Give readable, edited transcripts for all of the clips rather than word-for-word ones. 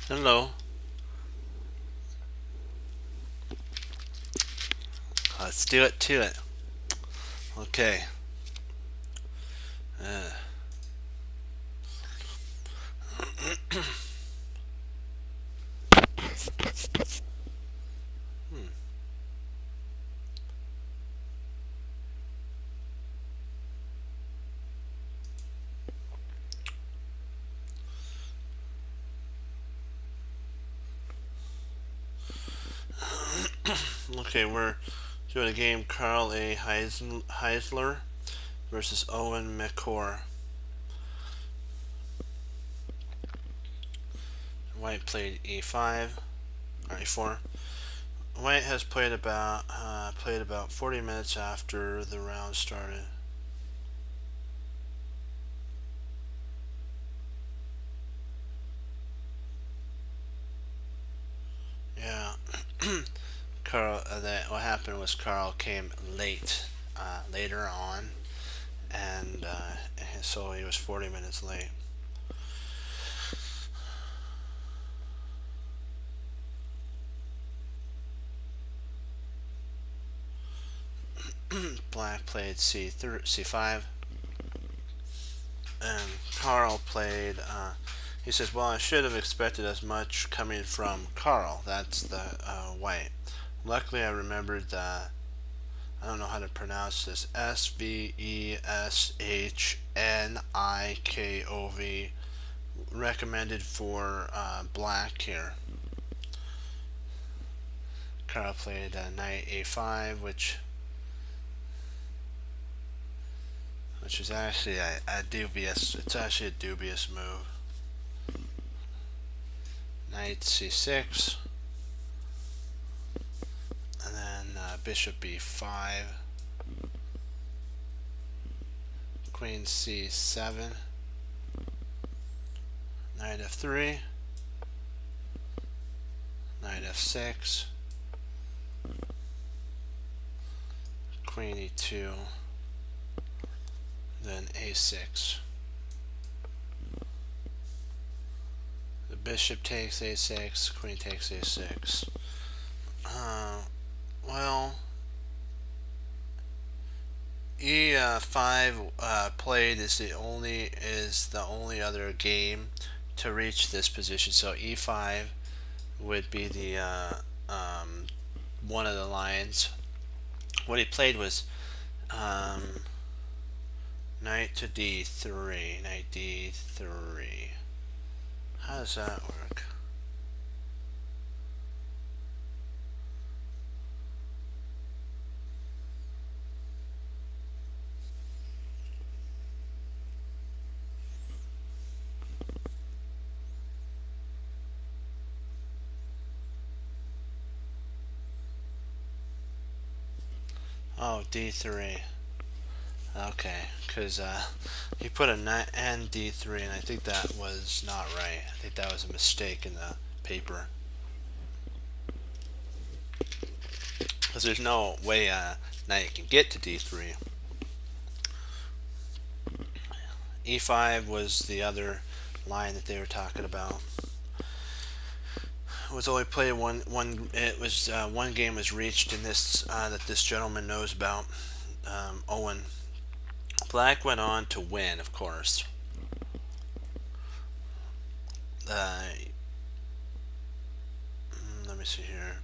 Hello. Let's do it to it. Okay. Uh, hmm. Okay, we're doing a game. Carl A. Heisler versus Owen McCord. White played E5 or E4. White has played about 40 minutes after the round started. Yeah. Carl. That what happened was Carl came later on, and so he was 40 minutes late. Black played C5, and Carl played. He says, "Well, I should have expected as much coming from Carl." That's the white. Luckily, I remembered the. I don't know how to pronounce this. Sveshnnikov recommended for black here. Carl played knight A5, which is actually a dubious. It's actually a dubious move. Knight C6, and then bishop B5, queen C7, knight F3, knight F6, queen E2, then A6. The bishop takes A6, queen takes A6. Well, E5 played is the only other game to reach this position. So E5 would be the one of the lines. What he played was um, knight to D3, knight D3. How does that work? Oh, D3. Okay, because he put a knight and D3, and I think that was not right. I think that was a mistake in the paper. Because there's no way knight can get to D3. E5 was the other line that they were talking about. It was only played one. It was one game was reached in this that this gentleman knows about. Owen. Black went on to win, of course. Uh, Let me see here.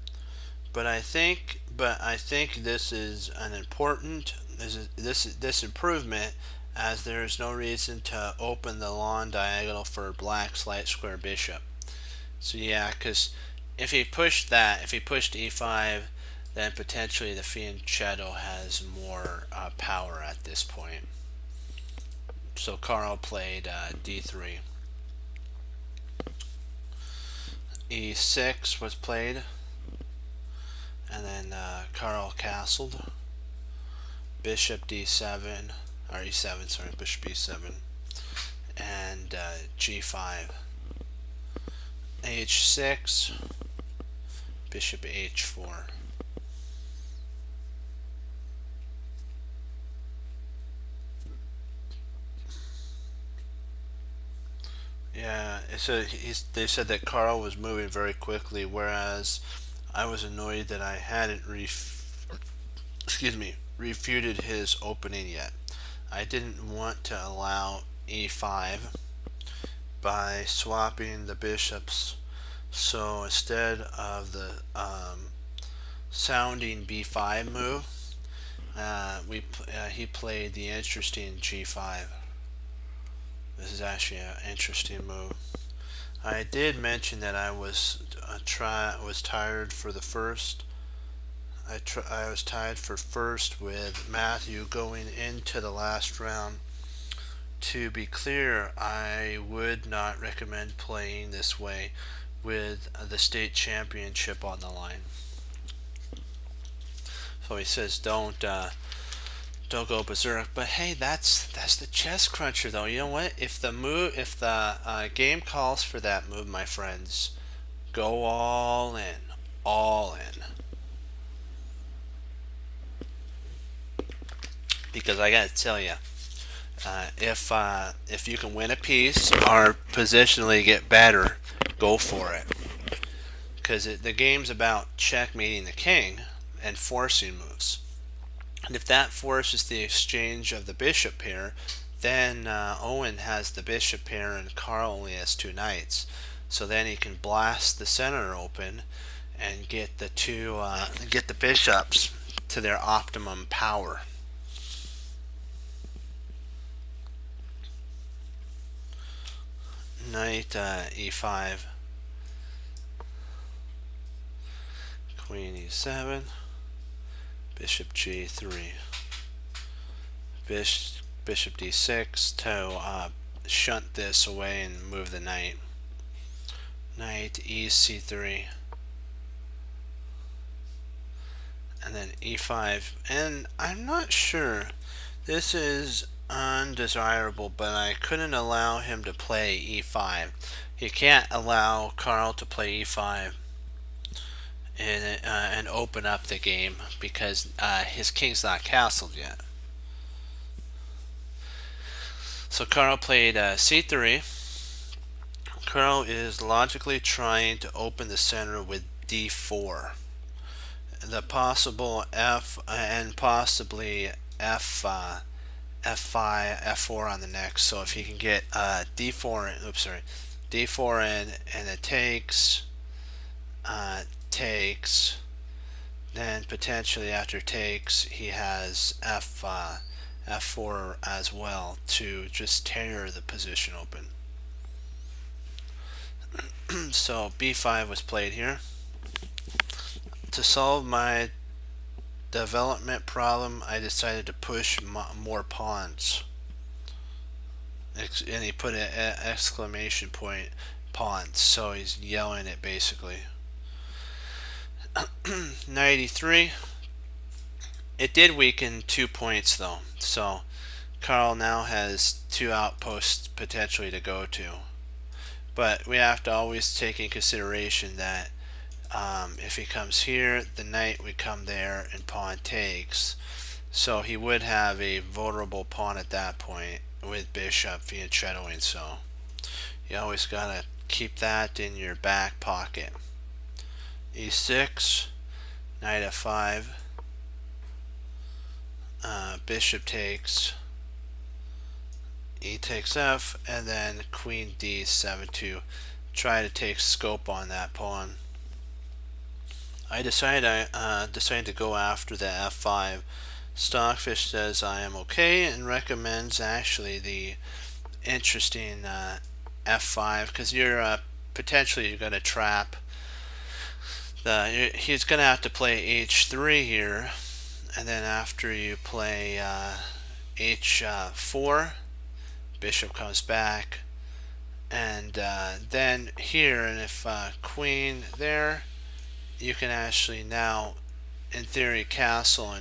But I think this is an important this improvement, as there is no reason to open the long diagonal for Black's light square bishop. So yeah, because if he pushed e5, then potentially the fianchetto has more power at this point. So Carl played d3. E6 was played, and then Carl castled. Bishop d7, or e7, sorry, bishop e7, and g5. h6, bishop h4. Yeah, they said that Carl was moving very quickly, whereas I was annoyed that I hadn't excuse me, refuted his opening yet. I didn't want to allow e5 by swapping the bishops. So instead of the sounding b5 move, he played the interesting g5. This is actually an interesting move. I did mention that I was tired for the first. I was tied for first with Matthew going into the last round. To be clear, I would not recommend playing this way with the state championship on the line. So he says don't go berserk. But hey, that's the chess cruncher though. You know what? If the game calls for that move, my friends, go all in, all in. Because I gotta tell you, if you can win a piece or positionally get better, go for it. Because the game's about checkmating the king and forcing moves. And if that forces the exchange of the bishop pair, then Owen has the bishop pair and Carl only has two knights. So then he can blast the center open and get the bishops to their optimum power. Knight e5, queen e7, bishop g3, bishop d6 to shunt this away and move the knight. Knight ec3, and then e5. And I'm not sure, this is undesirable, but I couldn't allow him to play e5. You can't allow Carl to play e5 and open up the game because his king's not castled yet. So Carl played c3. Carl is logically trying to open the center with d4. The possible f and possibly f5, f4 on the next. So if he can get d4 in, and it takes, then potentially after takes he has f4 as well to just tear the position open. So b5 was played here. To solve my development problem, I decided to push more pawns. And he put an exclamation point, pawns, so he's yelling it basically. Knight e3. It did weaken 2 points though, so Carl now has 2 outposts potentially to go to. But we have to always take in consideration that if he comes here, the knight would come there and pawn takes. So he would have a vulnerable pawn at that point with bishop fianchettoing. So you always gotta keep that in your back pocket. e6, knight f5, bishop takes, e takes f, and then queen d7 to try to take scope on that pawn. I decided to go after the f5. Stockfish says I am okay and recommends actually the interesting f5 because you're potentially going to trap he's going to have to play h3 here, and then after you play h4, bishop comes back, and then here, and if queen there, you can actually now in theory castle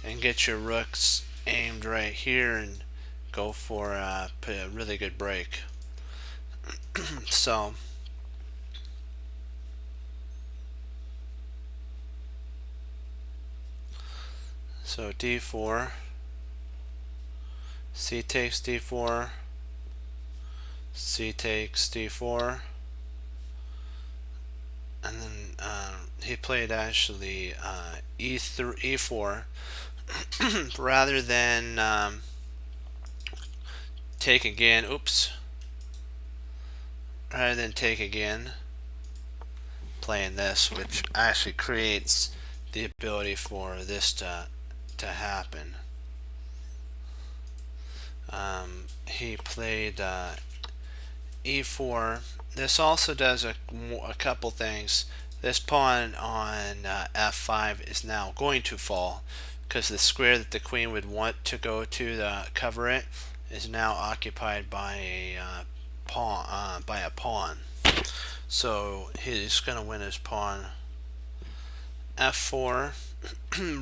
and get your rooks aimed right here and go for a really good break. So d4, c takes d4, C takes D4, and then he played actually E4 rather than take again. Oops. Rather than take again, playing this, which actually creates the ability for this to happen. He played E4. This also does a couple things. This pawn on F5 is now going to fall because the square that the queen would want to go to cover it is now occupied by a pawn. So he's going to win his pawn. F4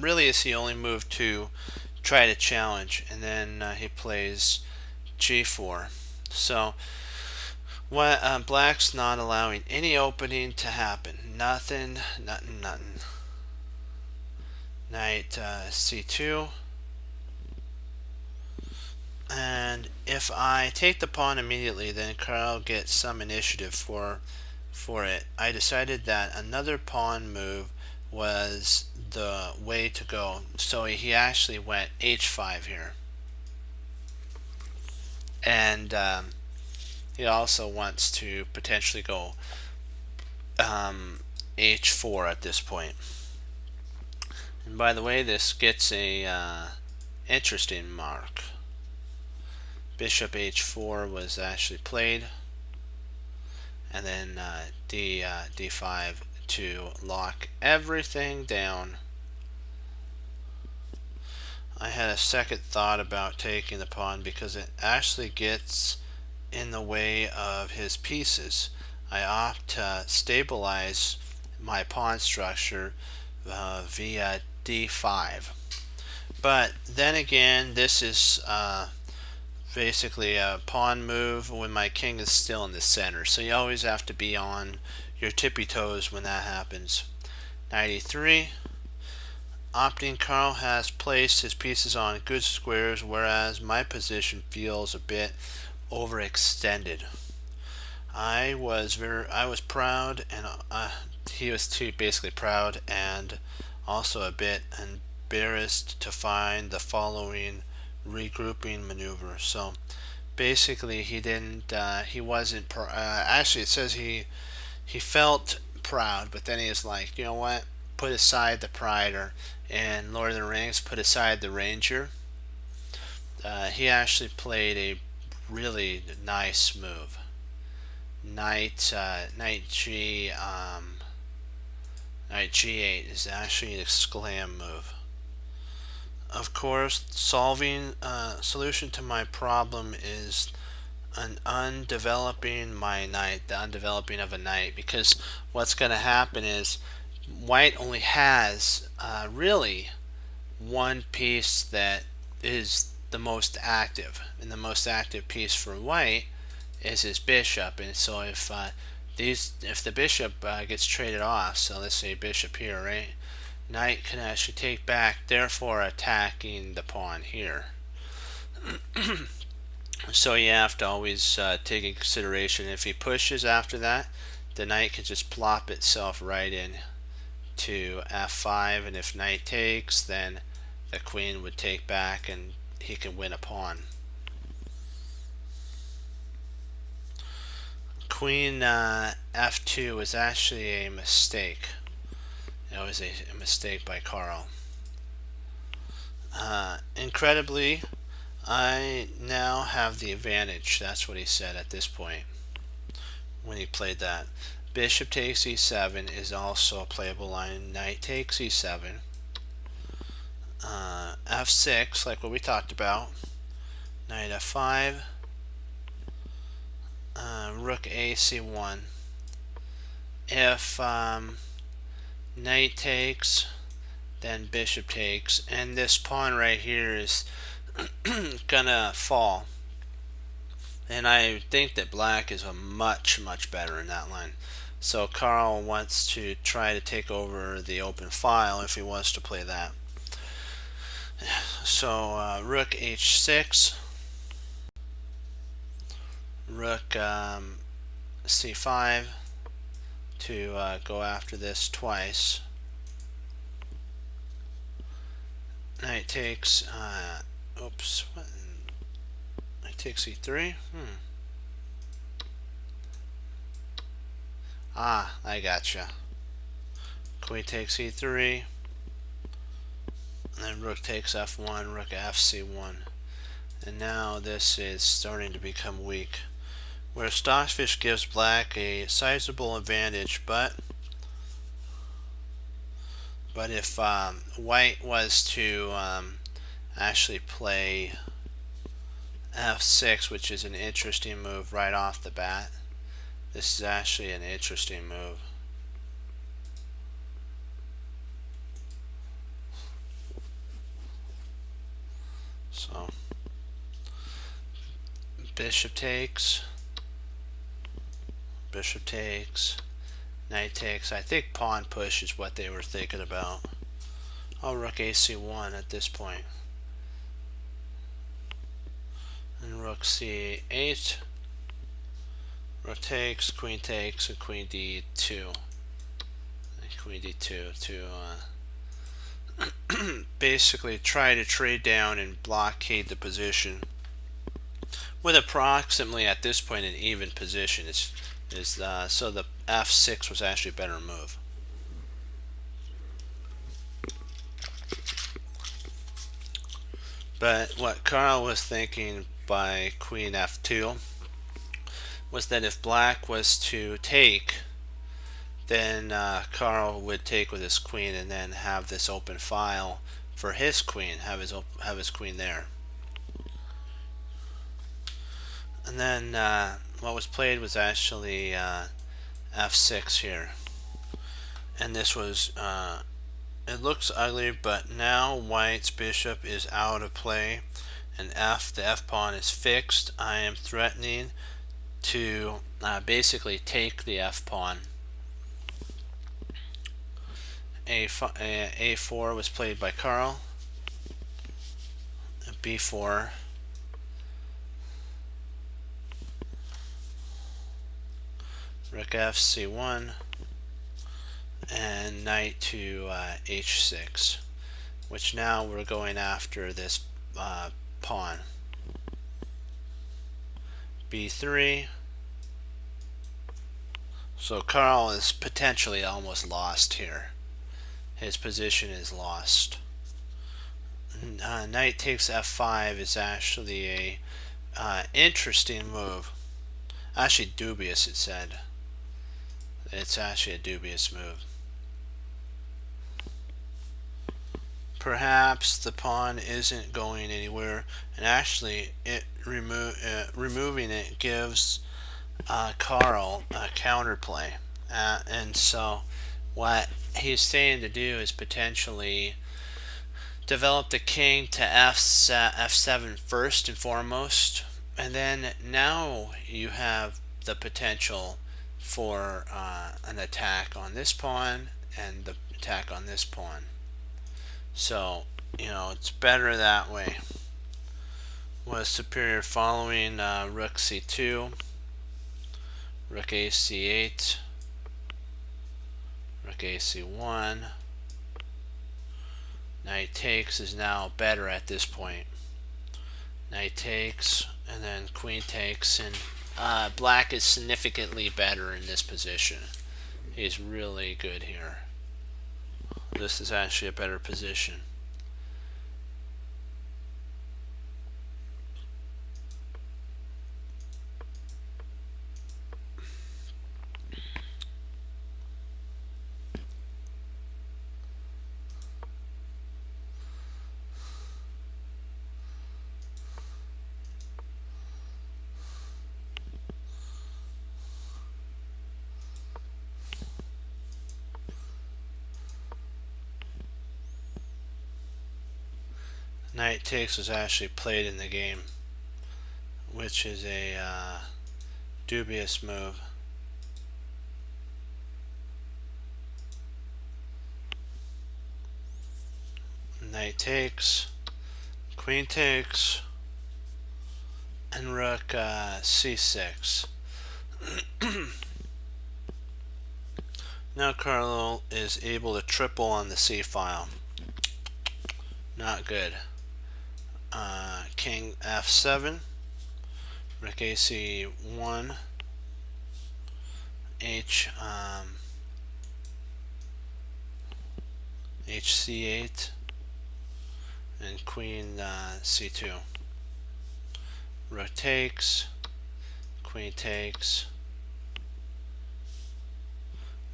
really is the only move to try to challenge, and then he plays G4. So what black's not allowing any opening to happen. Nothing. Knight C2. And if I take the pawn immediately, then Carl gets some initiative for it. I decided that another pawn move was the way to go. So he actually went H5 here. And he also wants to potentially go H4 at this point. And by the way, this gets a interesting mark. Bishop H4 was actually played, and then D5 to lock everything down. I had a second thought about taking the pawn because it actually gets in the way of his pieces. I opt to stabilize my pawn structure via D5. But then again, this is basically a pawn move when my king is still in the center. So you always have to be on your tippy toes when that happens. Knight E3. Opting Carl has placed his pieces on good squares, whereas my position feels a bit overextended. I was proud, and he was too basically proud, and also a bit embarrassed to find the following regrouping maneuver. So basically he wasn't actually it says he felt proud, but then he was like, you know what, put aside the pride, or in Lord of the Rings, put aside the ranger. He actually played a really nice move. Knight G8 is actually an exclam move. Of course, solution to my problem is an undeveloping my knight, the undeveloping of a knight, because what's going to happen is white only has really one piece that is the most active, and the most active piece for white is his bishop. And so if the bishop gets traded off, so let's say bishop here, right? Knight can actually take back, therefore attacking the pawn here. So you have to always take in consideration, if he pushes after that, the knight can just plop itself right in to F5, and if knight takes, then the queen would take back and he can win a pawn. Queen F2 was actually a mistake. It was a mistake by Carl. Incredibly, I now have the advantage. That's what he said at this point when he played that. Bishop takes E7 is also a playable line. Knight takes E7. F6, like what we talked about. Knight F5. Rook A C1. If knight takes, then bishop takes, and this pawn right here is gonna fall. And I think that black is a much better in that line. So Carl wants to try to take over the open file if he wants to play that. So rook H6, rook c5 to go after this twice. Knight takes, oops, what? Knight takes e3. Ah, I gotcha. Queen takes e3, and then rook takes f1, rook fc1. And now this is starting to become weak, where Stockfish gives black a sizable advantage, but if white was to actually play f6, which is an interesting move right off the bat, this is actually an interesting move. So bishop takes, knight takes. I think pawn push is what they were thinking about. Oh, rook ac1 at this point. And rook c8. Rook takes, and queen d2. And queen d2 to basically try to trade down and blockade the position. With approximately at this point an even position, so the f6 was actually a better move. But what Carl was thinking by queen f2 was that if black was to take, then Carl would take with his queen and then have this open file for his queen, have his queen there. And then what was played was actually f6 here, and this was it looks ugly, but now white's bishop is out of play, and the f pawn is fixed. I am threatening to basically take the f pawn. A4 was played by Carl. B4. Rook fc1, and knight to h6, which now we're going after this pawn. B3. So Carl is potentially almost lost here. His position is lost. Knight takes f5 is actually a interesting move. Actually dubious, it said. It's actually a dubious move. Perhaps the pawn isn't going anywhere, and actually removing it gives Carl a counterplay. And so what he's saying to do is potentially develop the king to f7 first and foremost, and then now you have the potential for an attack on this pawn and the attack on this pawn. So, it's better that way. Was superior following rook c2, rook ac8, rook ac1. Knight takes is now better at this point. Knight takes, and then queen takes, and black is significantly better in this position. He's really good here. This is actually a better position. Knight takes was actually played in the game, which is a dubious move. Knight takes, queen takes, and rook c6. Now Carlo is able to triple on the c file. Not good. King f7, rook ac1, hc8, and queen c2. Rook takes, queen takes.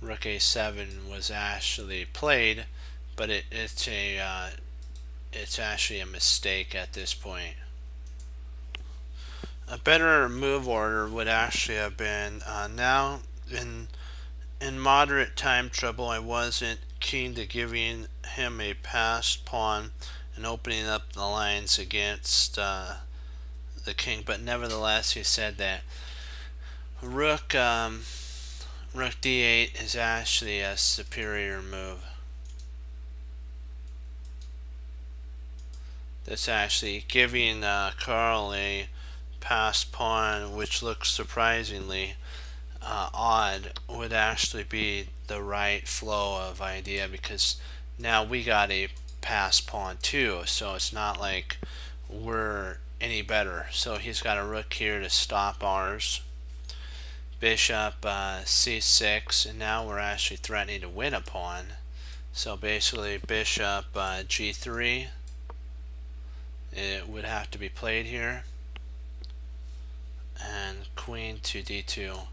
Rook a7 was actually played, but it's actually a mistake at this point. A better move order would actually have been now in moderate time trouble. I wasn't keen to giving him a passed pawn and opening up the lines against the king, but nevertheless he said that rook d8 is actually a superior move. That's actually giving Carl a passed pawn, which looks surprisingly odd, would actually be the right flow of idea, because now we got a passed pawn too, so it's not like we're any better. So he's got a rook here to stop ours. Bishop c6, and now we're actually threatening to win a pawn. So basically bishop g3, it would have to be played here, and queen to d2.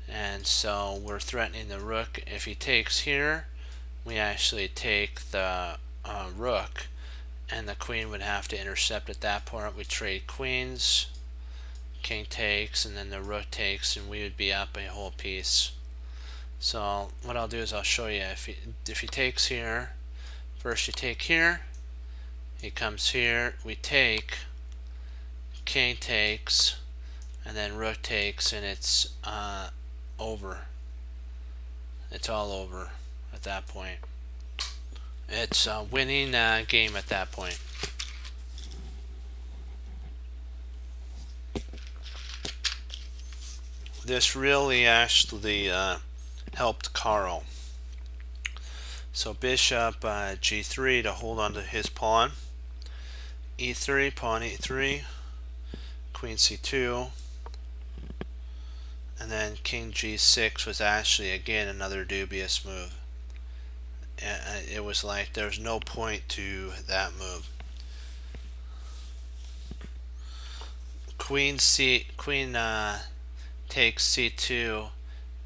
And so we're threatening the rook. If he takes here, we actually take the rook, and the queen would have to intercept at that point. We trade queens, king takes, and then the rook takes, and we would be up a whole piece. So what I'll do is I'll show you. If he takes here, first you take here, he comes here, we take, king takes, and then rook takes, and it's over. It's all over at that point. It's a winning game at that point. This really actually helped Carl. So bishop g3 to hold on to his pawn. e3, pawn e3, queen c2, and then king g6 was actually again another dubious move. It was like there's no point to that move. Queen takes c2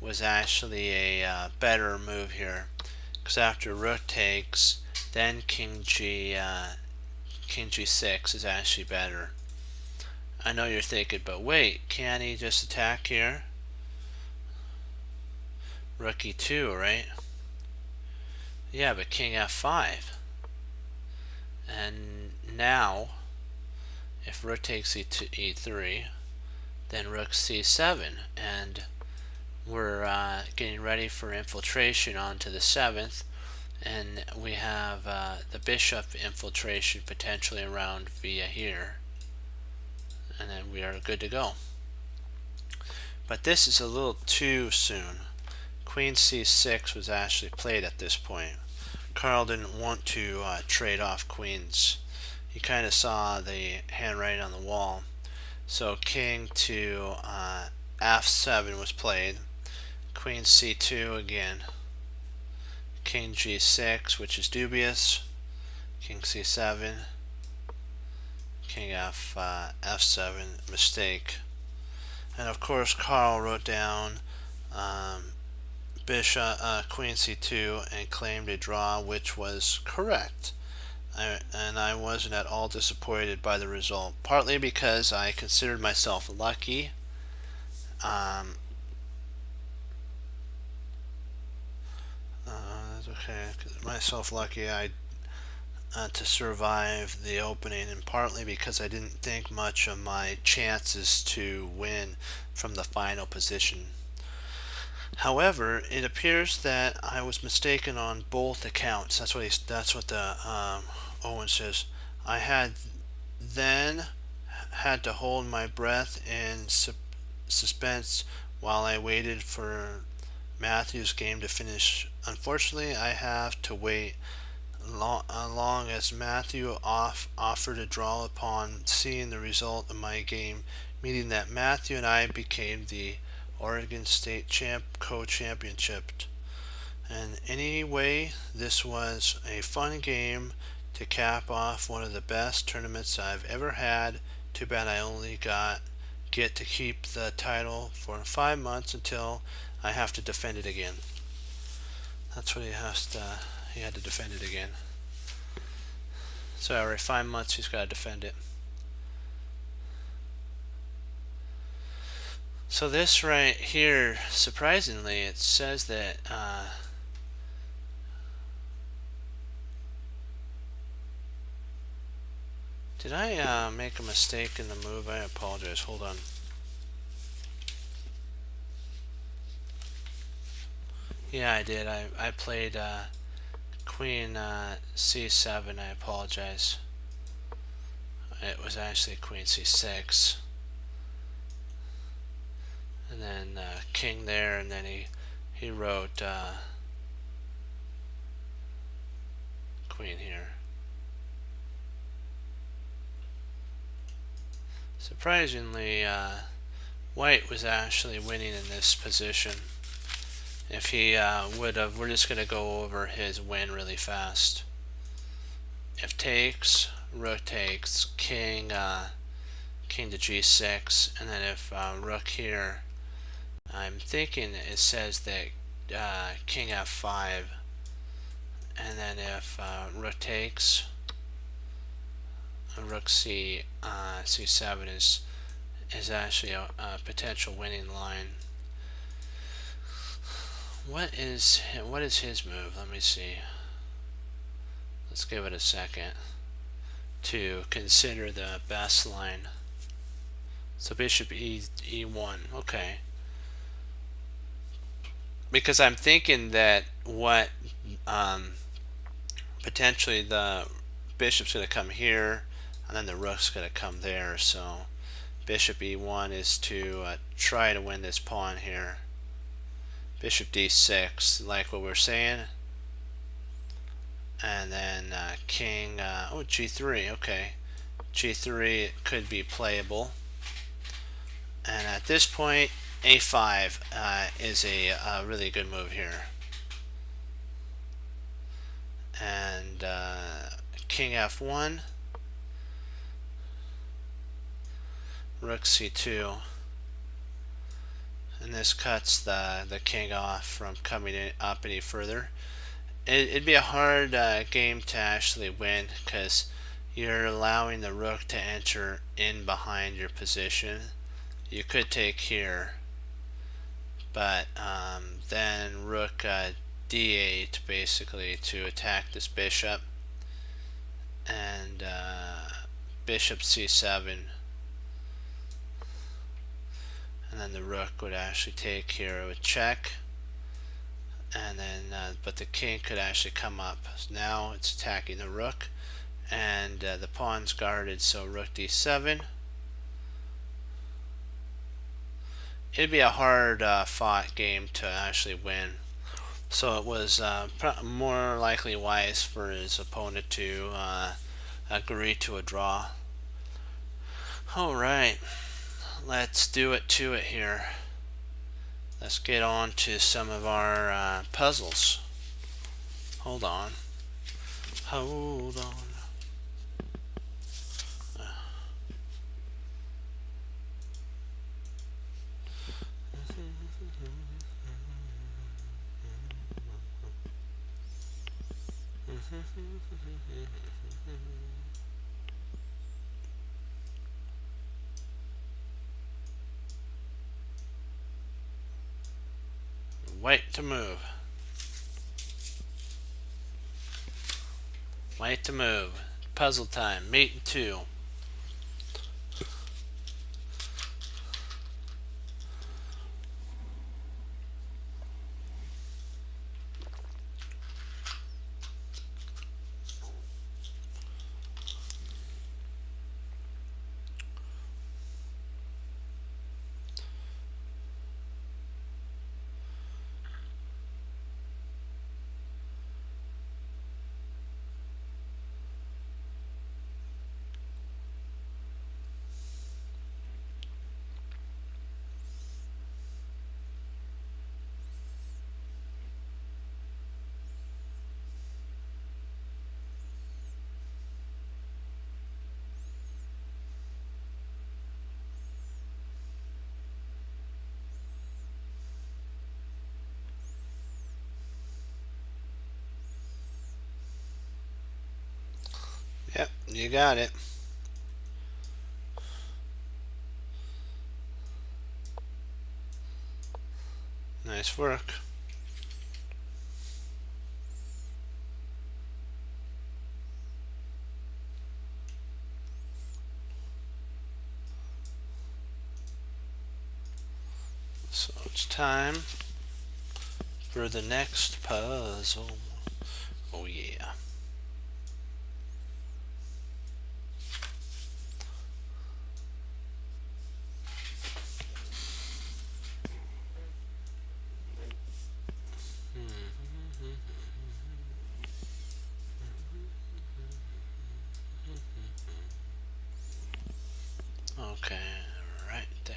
was actually a better move here, because after rook takes, then king g6 is actually better. I know you're thinking, but wait, can't he just attack here? Rook e2, right? Yeah, but king f5. And now, if rook takes e3, then rook c7, and we're getting ready for infiltration onto the 7th, and we have the bishop infiltration potentially around via here, and then we are good to go. But this is a little too soon. Queen c6 was actually played at this point. Carl didn't want to trade off queens. He kind of saw the handwriting on the wall. So king to f7 was played. Queen c2 again. King g6, which is dubious. King c7. King f7, mistake. And of course Carl wrote down bishop queen c2 and claimed a draw, which was correct. And I wasn't at all disappointed by the result, partly because I considered myself lucky. Okay, myself lucky to survive the opening, and partly because I didn't think much of my chances to win from the final position. However, it appears that I was mistaken on both accounts. That's what the Owen says. I had then had to hold my breath in suspense while I waited for Matthew's game to finish. Unfortunately, I have to wait long as Matthew offered a draw upon seeing the result of my game, meaning that Matthew and I became the Oregon State co-championship. And anyway, this was a fun game to cap off one of the best tournaments I've ever had. Too bad I only get to keep the title for 5 months until I have to defend it again. That's what he had to defend it again. So every 5 months he's got to defend it. So this right here, surprisingly, it says that did I make a mistake in the move? I apologize. Hold on. Yeah, I did. I played Queen C7. I apologize. It was actually Queen C6. And then King there, and then he wrote Queen here. Surprisingly, White was actually winning in this position. If he would have, we're just going to go over his win really fast. If takes, rook takes, king to g6, and then if rook here, I'm thinking it says that king f5, and then if rook takes, rook c7 is actually a potential winning line. What is his move? Let me see. Let's give it a second to consider the best line. So bishop e1. Okay. Because I'm thinking that what potentially the bishop's going to come here, and then the rook's going to come there. So bishop e1 is to try to win this pawn here. Bishop d6, like what we're saying. And then king, g3, okay. g3 could be playable. And at this point, a5 is a really good move here. And king f1, rook c2. And this cuts the king off from coming up any further. It'd be a hard game to actually win because you're allowing the rook to enter in behind your position. You could take here, but then rook d8 basically to attack this bishop, and bishop c7. And then the rook would actually take here, it would check, and then but the king could actually come up. So now it's attacking the rook, and the pawn's guarded, so rook d7. It'd be a hard fought game to actually win, so it was more likely wise for his opponent to agree to a draw. Alright, let's do it to it here. Let's get on to some of our puzzles. Hold on. Wait to move. Wait to move. Puzzle time. Meeting 2. Yep, you got it. Nice work. So it's time for the next puzzle. Oh yeah. Okay, right there.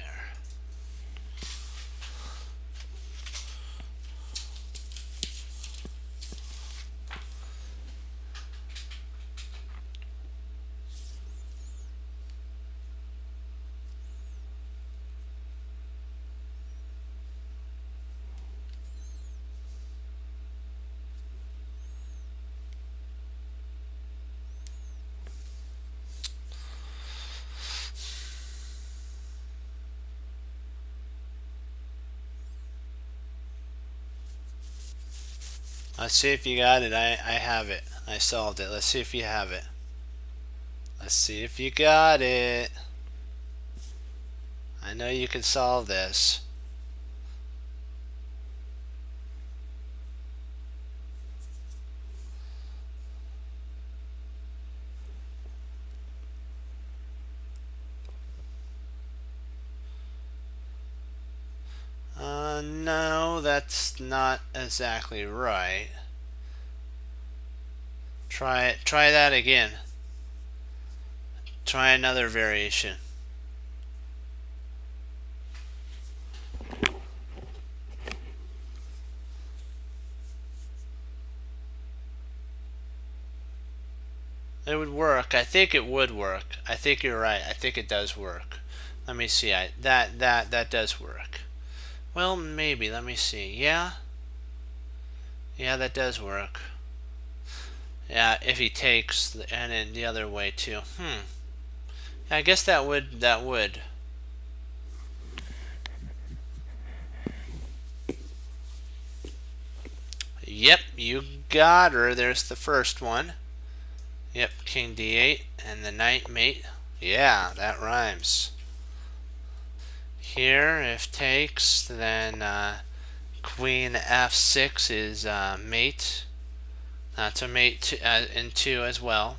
Let's see if you got it. I have it. I solved it. Let's see if you have it. Let's see if you got it. I know you can solve this. No, that's not exactly right. Try it. Try that again. Try another variation. It would work. I think it would work. I think you're right. I think it does work. Let me see. That does work. Well, maybe. Let me see. Yeah. Yeah, that does work. Yeah, if he takes and then the other way too. I guess that would. Yep, you got her. There's the first one. Yep, King D8 and the Knight mate. Yeah, that rhymes. Here, if takes, then Queen F6 is mate. That's a mate in 2 as well.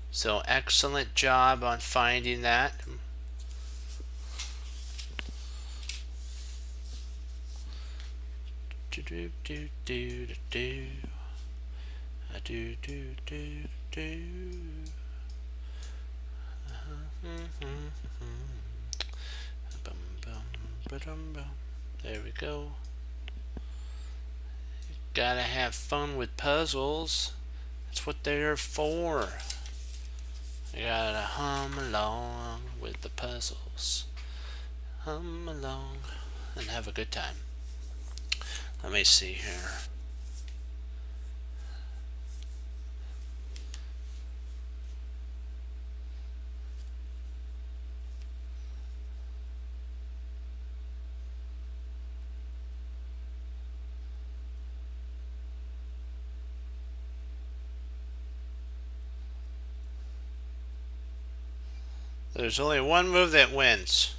So excellent job on finding that. Do do do do do do do do do. There we go. Gotta have fun with puzzles. That's what they're for. You gotta hum along with the puzzles. Hum along and have a good time. Let me see here. There's only one move that wins.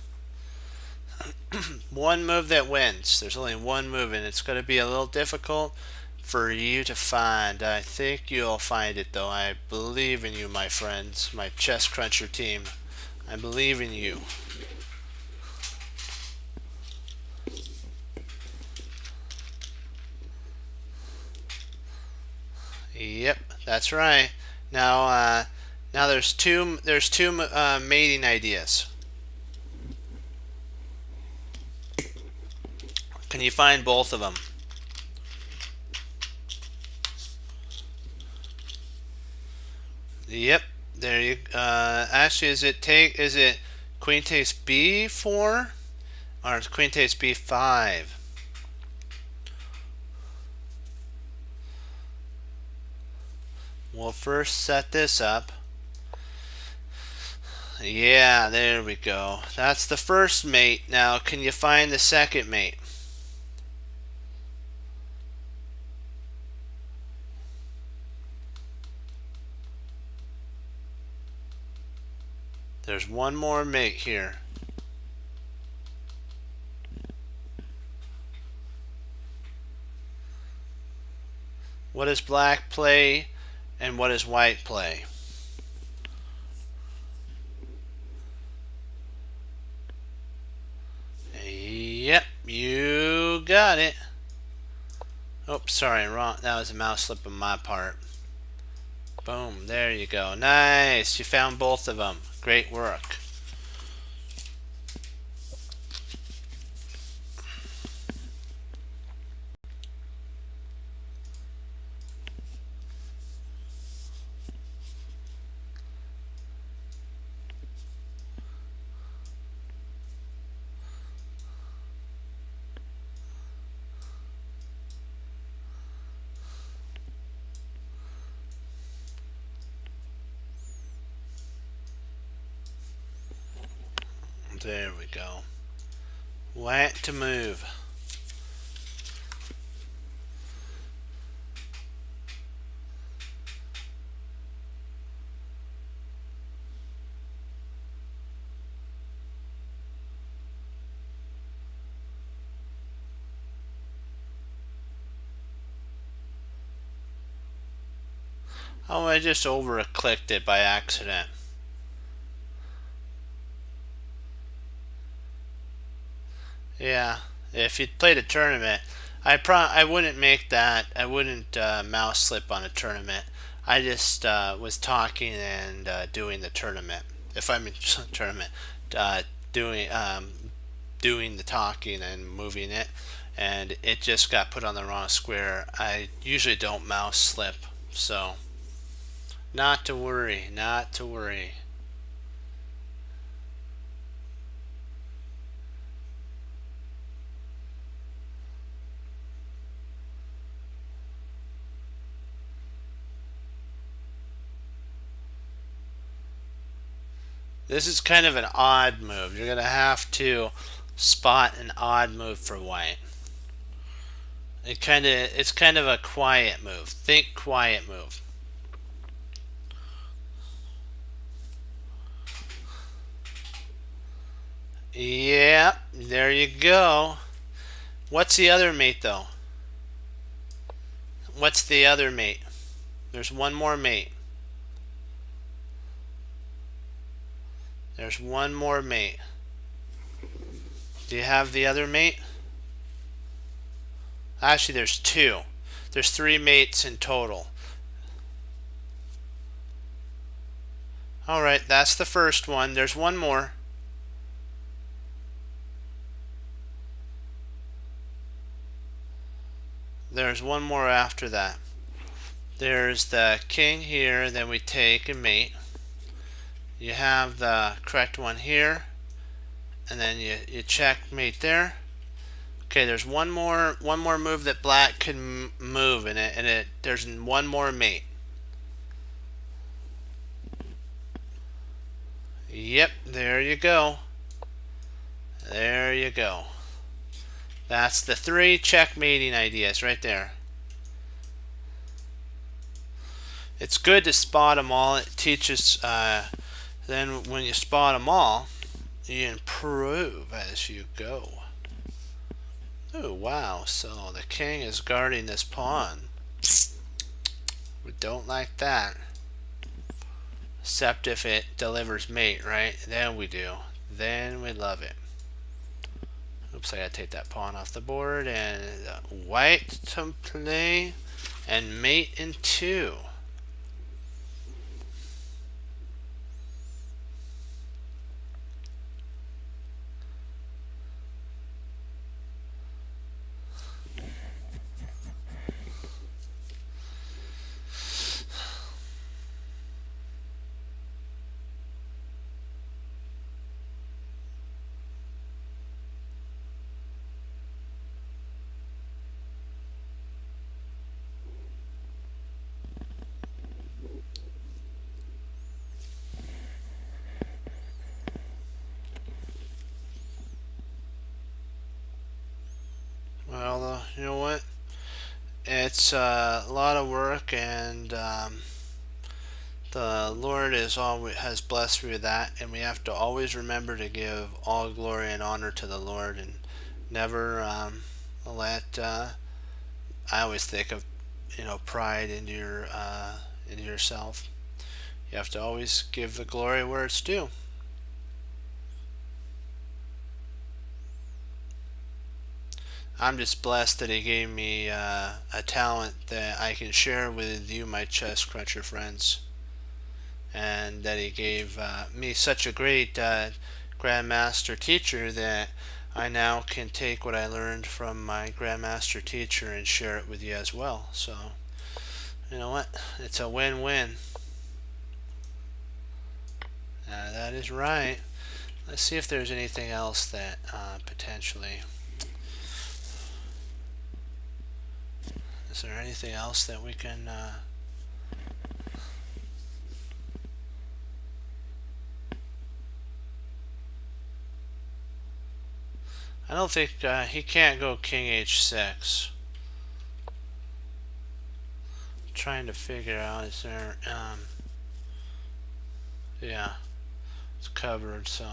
One move that wins. There's only one move, and it's going to be a little difficult for you to find. I think you'll find it, though. I believe in you, my friends, my Chess Cruncher team. I believe in you. Yep, that's right. Now, there's two mating ideas. Can you find both of them? Yep. There you. Actually, is it Queen takes B4 or Queen takes B5? We'll first set this up. Yeah, there we go. That's the first mate. Now, can you find the second mate? There's one more mate here. What does black play and what does white play? Yep, you got it. Oh, sorry, wrong. That was a mouse slip on my part. Boom, there you go. Nice, you found both of them. Great work. There we go. White to move. Oh, I just over-clicked it by accident. Yeah, if you played a tournament, I wouldn't make that. I wouldn't mouse slip on a tournament. I just was talking and doing the tournament. If I'm in tournament, uh, doing doing the talking and moving it, and it just got put on the wrong square. I usually don't mouse slip, so not to worry, not to worry. This is kind of an odd move. You're gonna have to spot an odd move for white. It's kind of a quiet move. Think quiet move. Yeah, there you go. What's the other mate though? What's the other mate? There's one more mate. There's one more mate. Do you have the other mate? Actually, there's two. There's three mates in total. Alright, that's the first one. There's one more. There's one more after that. There's the king here, then we take a mate. You have the correct one here, and then you checkmate there. Okay, there's one more move that black can move in it, and there's one more mate. Yep, there you go. There you go. That's the three checkmating ideas right there. It's good to spot them all. It teaches, then when you spot them all, you improve as you go. Oh, wow. So the king is guarding this pawn. We don't like that. Except if it delivers mate, right? Then we do. Then we love it. Oops, I gotta take that pawn off the board. And white to play. And mate in two. it's a lot of work, and the Lord is always has blessed me with that, and we have to always remember to give all glory and honor to the Lord, and never let. I always think of pride into yourself. You have to always give the glory where it's due. I'm just blessed that He gave me a talent that I can share with you, my chess cruncher friends, and that He gave me such a great grandmaster teacher that I now can take what I learned from my grandmaster teacher and share it with you as well. So, you know what? It's a win-win. That is right. Let's see if there's anything else that potentially. Is there anything else that we can? I don't think he can't go King H6. Trying to figure out, is there? Yeah, it's covered, so.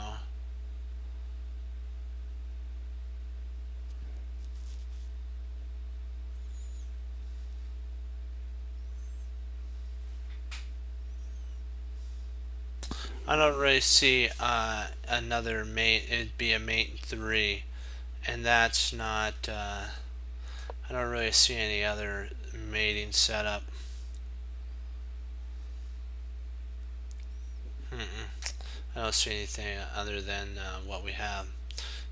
I don't really see another mate. It'd be a mate in 3, and that's not. I don't really see any other mating setup. I don't see anything other than what we have.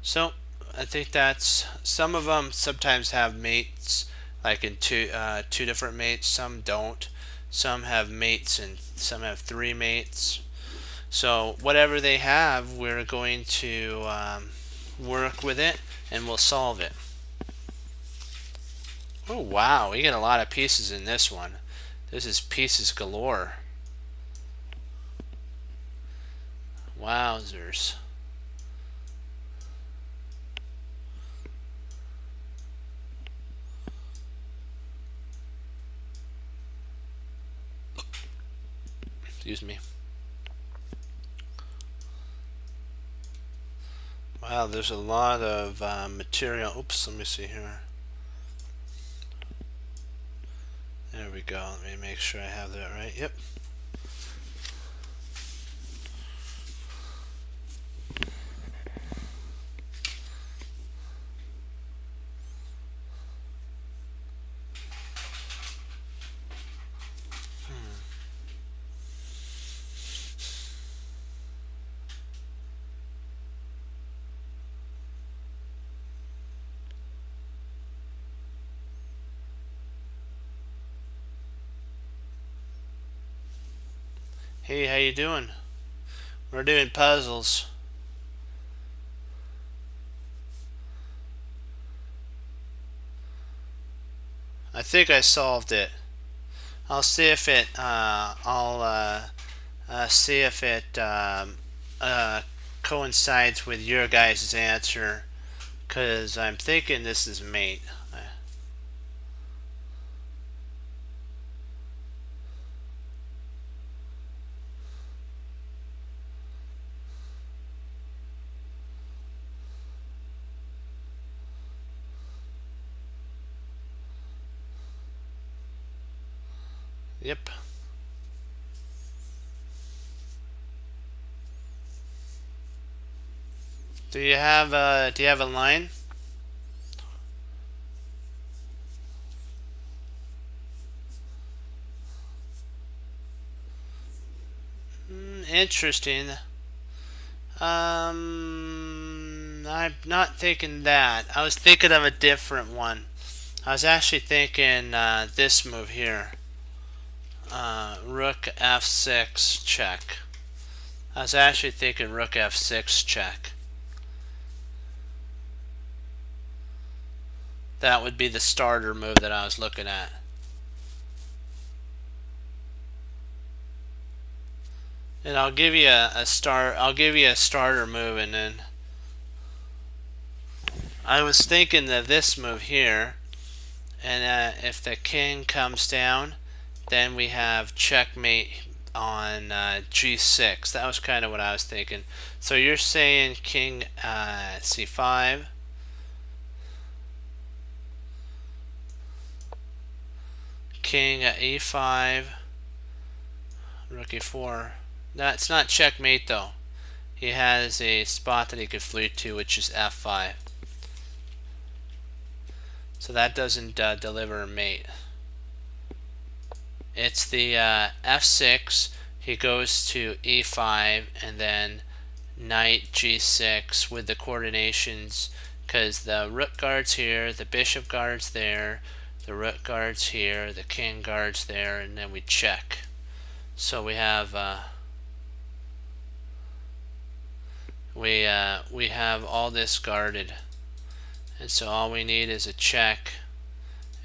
So I think that's some of them sometimes have mates like in two different mates. Some don't. Some have mates and some have 3 mates. So whatever they have, we're going to work with it and we'll solve it. Oh wow, we get a lot of pieces in this one. This is pieces galore. Wowzers. Excuse me. Wow, there's a lot of material. Oops, let me see here. There we go. Let me make sure I have that right. Yep. Hey, how you doing? We're doing puzzles. I think I solved it. I'll see if it. I'll see if it coincides with your guys' answer, cause I'm thinking this is mate. Yep. Do you have a line? Interesting. I'm not thinking that. I was thinking of a different one. I was actually thinking this move here. Rook f6 check. I was actually thinking rook f6 check. That would be the starter move that I was looking at. And I'll give you a starter move, and then I was thinking of this move here, And if the king comes down, then we have checkmate on g6. That was kind of what I was thinking. So you're saying king c5, king e5, rook e4. No, it's not checkmate though. He has a spot that he could flee to, which is f5. So that doesn't deliver a mate. It's the f6. He goes to e5 and then knight g6 with the coordinations, because the rook guards here, the bishop guards there, the rook guards here, the king guards there, and then we check. So we have we have all this guarded, and so all we need is a check,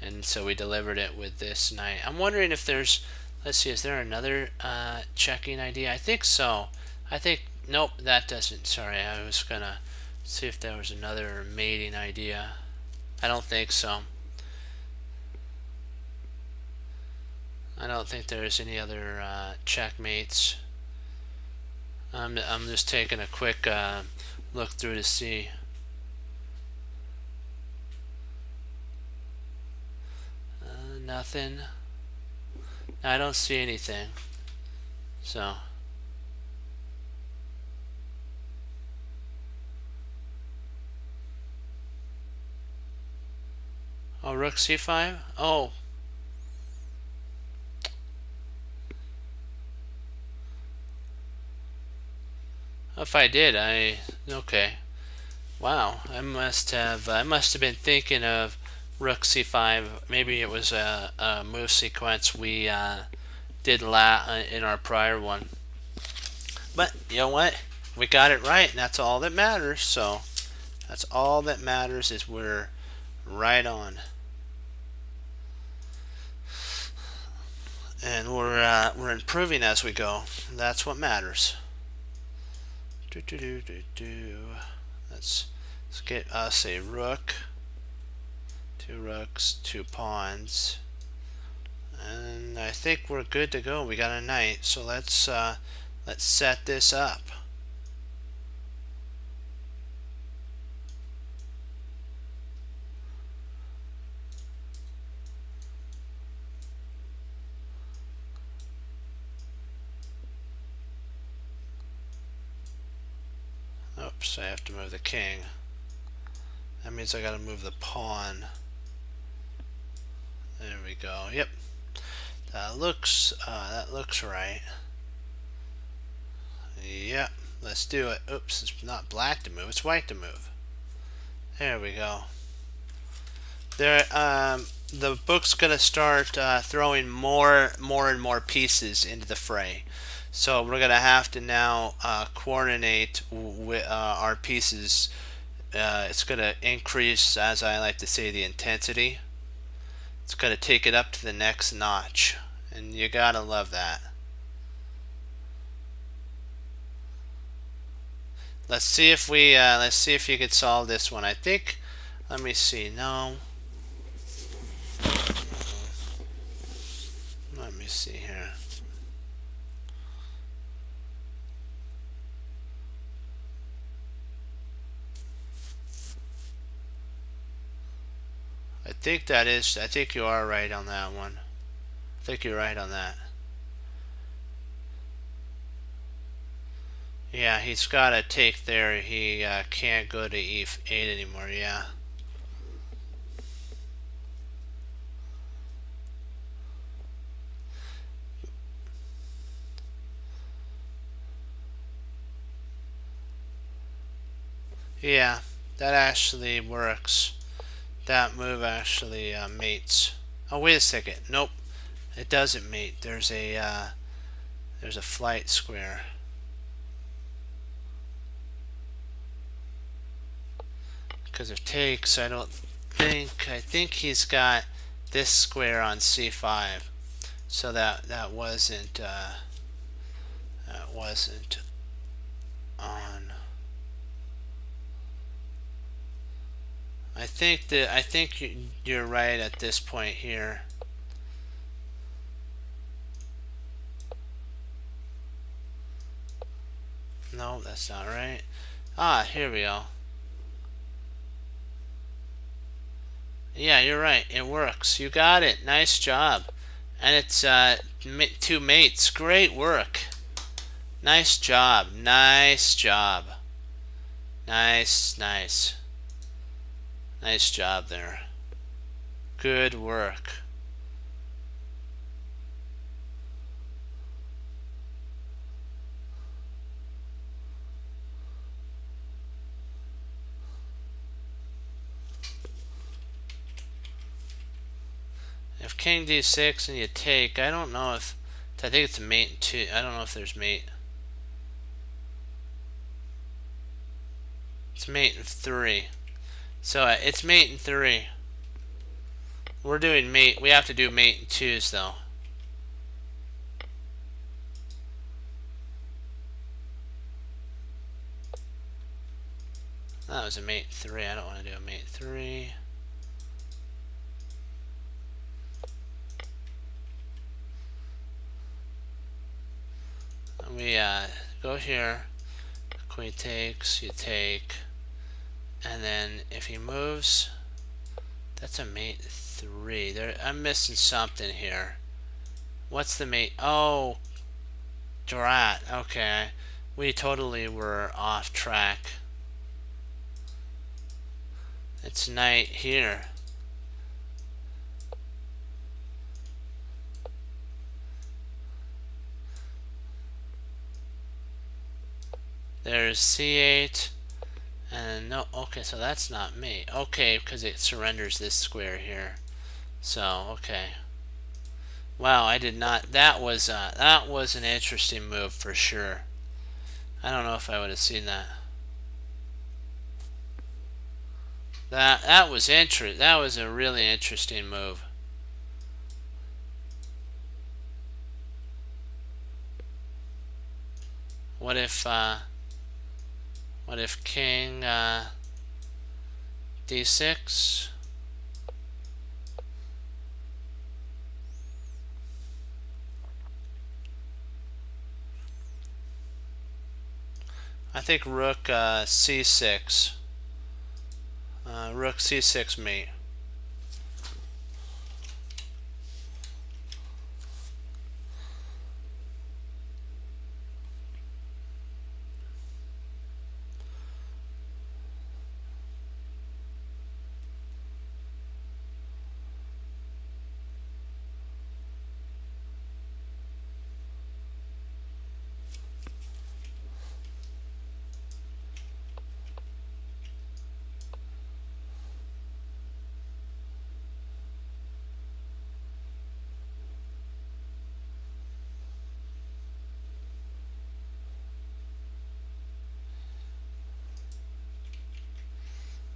and so we delivered it with this knight. I'm wondering if there's, let's see, is there another checking idea? I think so. I think, nope, that doesn't. Sorry, I was gonna see if there was another mating idea. I don't think so. I don't think there's any other checkmates. I'm just taking a quick look through to see. Nothing. I don't see anything. So. Oh, rook c5? Oh. If I did, okay. Wow, I must have been thinking of rook c5. Maybe it was a move sequence we did in our prior one. But you know what? We got it right, and that's all that matters. So that's all that matters, is we're right on. And we're improving as we go. That's what matters. Let's get us a rook, 2 rooks, 2 pawns, and I think we're good to go. We got a knight, so let's set this up. Oops, I have to move the king. That means I got to move the pawn. There we go. Yep, that looks right. Yep, let's do it. Oops, it's not black to move; it's white to move. There we go. There, the book's gonna start throwing more and more pieces into the fray. So we're gonna have to now coordinate with our pieces. It's gonna increase, as I like to say, the intensity. It's gonna take it up to the next notch, and you gotta love that. Let's see if you could solve this one. I think. Let me see. No. Let me see here. I think you are right on that one. I think you're right on that. Yeah, he's got to take there. He can't go to e8 anymore. Yeah. Yeah, that actually works. That move actually mates. Oh, wait a second. Nope, it doesn't mate. There's a flight square. Because of takes, I think he's got this square on c5, so that wasn't on. I think you're right at this point here. No, that's not right. Ah, here we go. Yeah, you're right. It works. You got it. Nice job. And it's two mates. Great work. Nice job. Nice job. Nice, nice. Nice job there. Good work. If king d6 and you take, I don't know if, I think it's a mate and 2. I don't know if there's mate. It's mate and 3. So it's mate and 3. We're doing mate. We have to do mate and 2s though. That was a mate 3. I don't want to do a mate 3. We go here. Queen takes, you take, and then if he moves, that's a mate 3. There, I'm missing something here. What's the mate? Oh, drat. Okay, we totally were off track. It's knight here. There's c8, and no, okay, so that's not me. Okay, because it surrenders this square here. So, okay. Wow, I did not, that was an interesting move for sure. I don't know if I would have seen that. That was that was a really interesting move. What if king d6? I think rook c6. Rook c6 mate.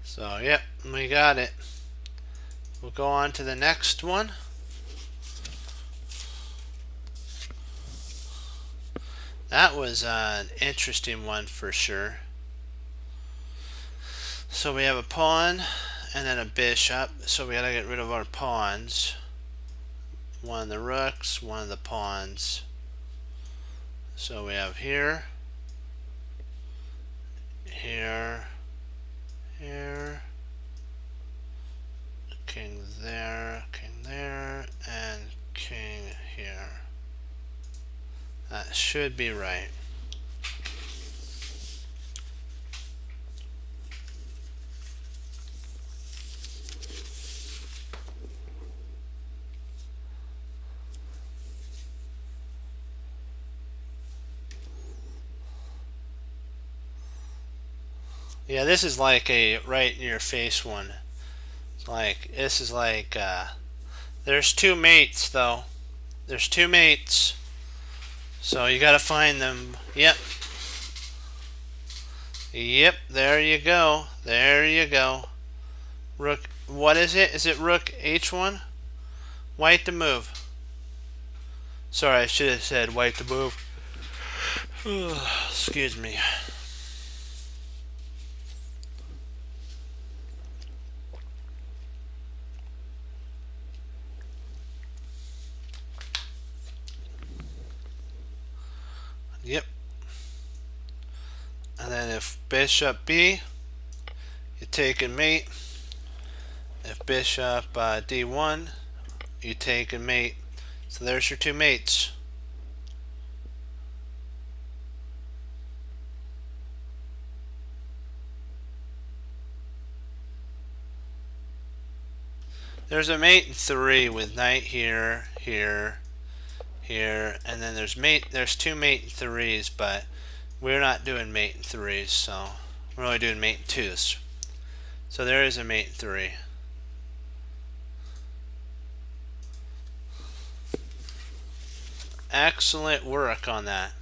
So, yep, we got it. We'll go on to the next one. That was an interesting one for sure. So we have a pawn and then a bishop. So we gotta get rid of our pawns. One of the rooks, one of the pawns. So we have here, here, here, king there, and king here. That should be right. Yeah, this is like a right in your face one. Like, this is like, there's two mates though. There's two mates. So you gotta find them. Yep. Yep, there you go. There you go. Rook, what is it? Is it rook h1? White to move. Sorry, I should have said white to move. Excuse me. Yep. And then if bishop b, you take and mate. If bishop d1, you take and mate. So there's your two mates. There's a mate in 3 with knight here, here, here, and then there's two mate in 3s, but we're not doing mate in 3s, so we're only doing mate in 2s. So there is a mate in 3. Excellent work on that.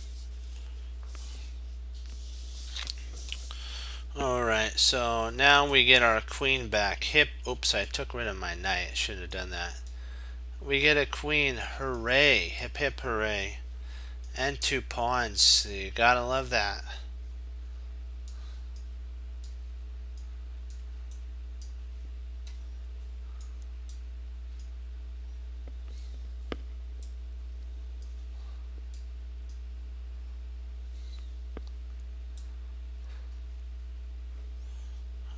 Alright, so now we get our queen back. Oops, I took rid of my knight. I should have done that. We get a queen. Hooray. Hip hip hooray. And 2 pawns. You gotta love that.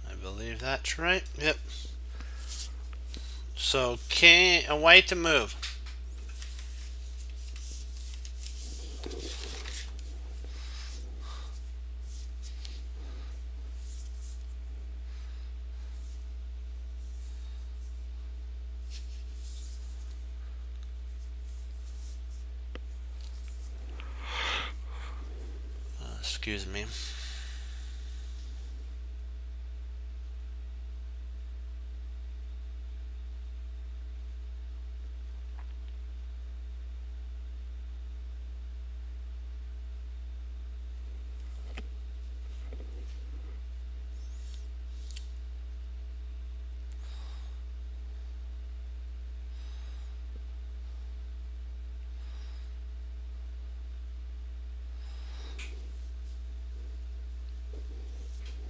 I believe that's right. Yep. So king, white to move. Excuse me.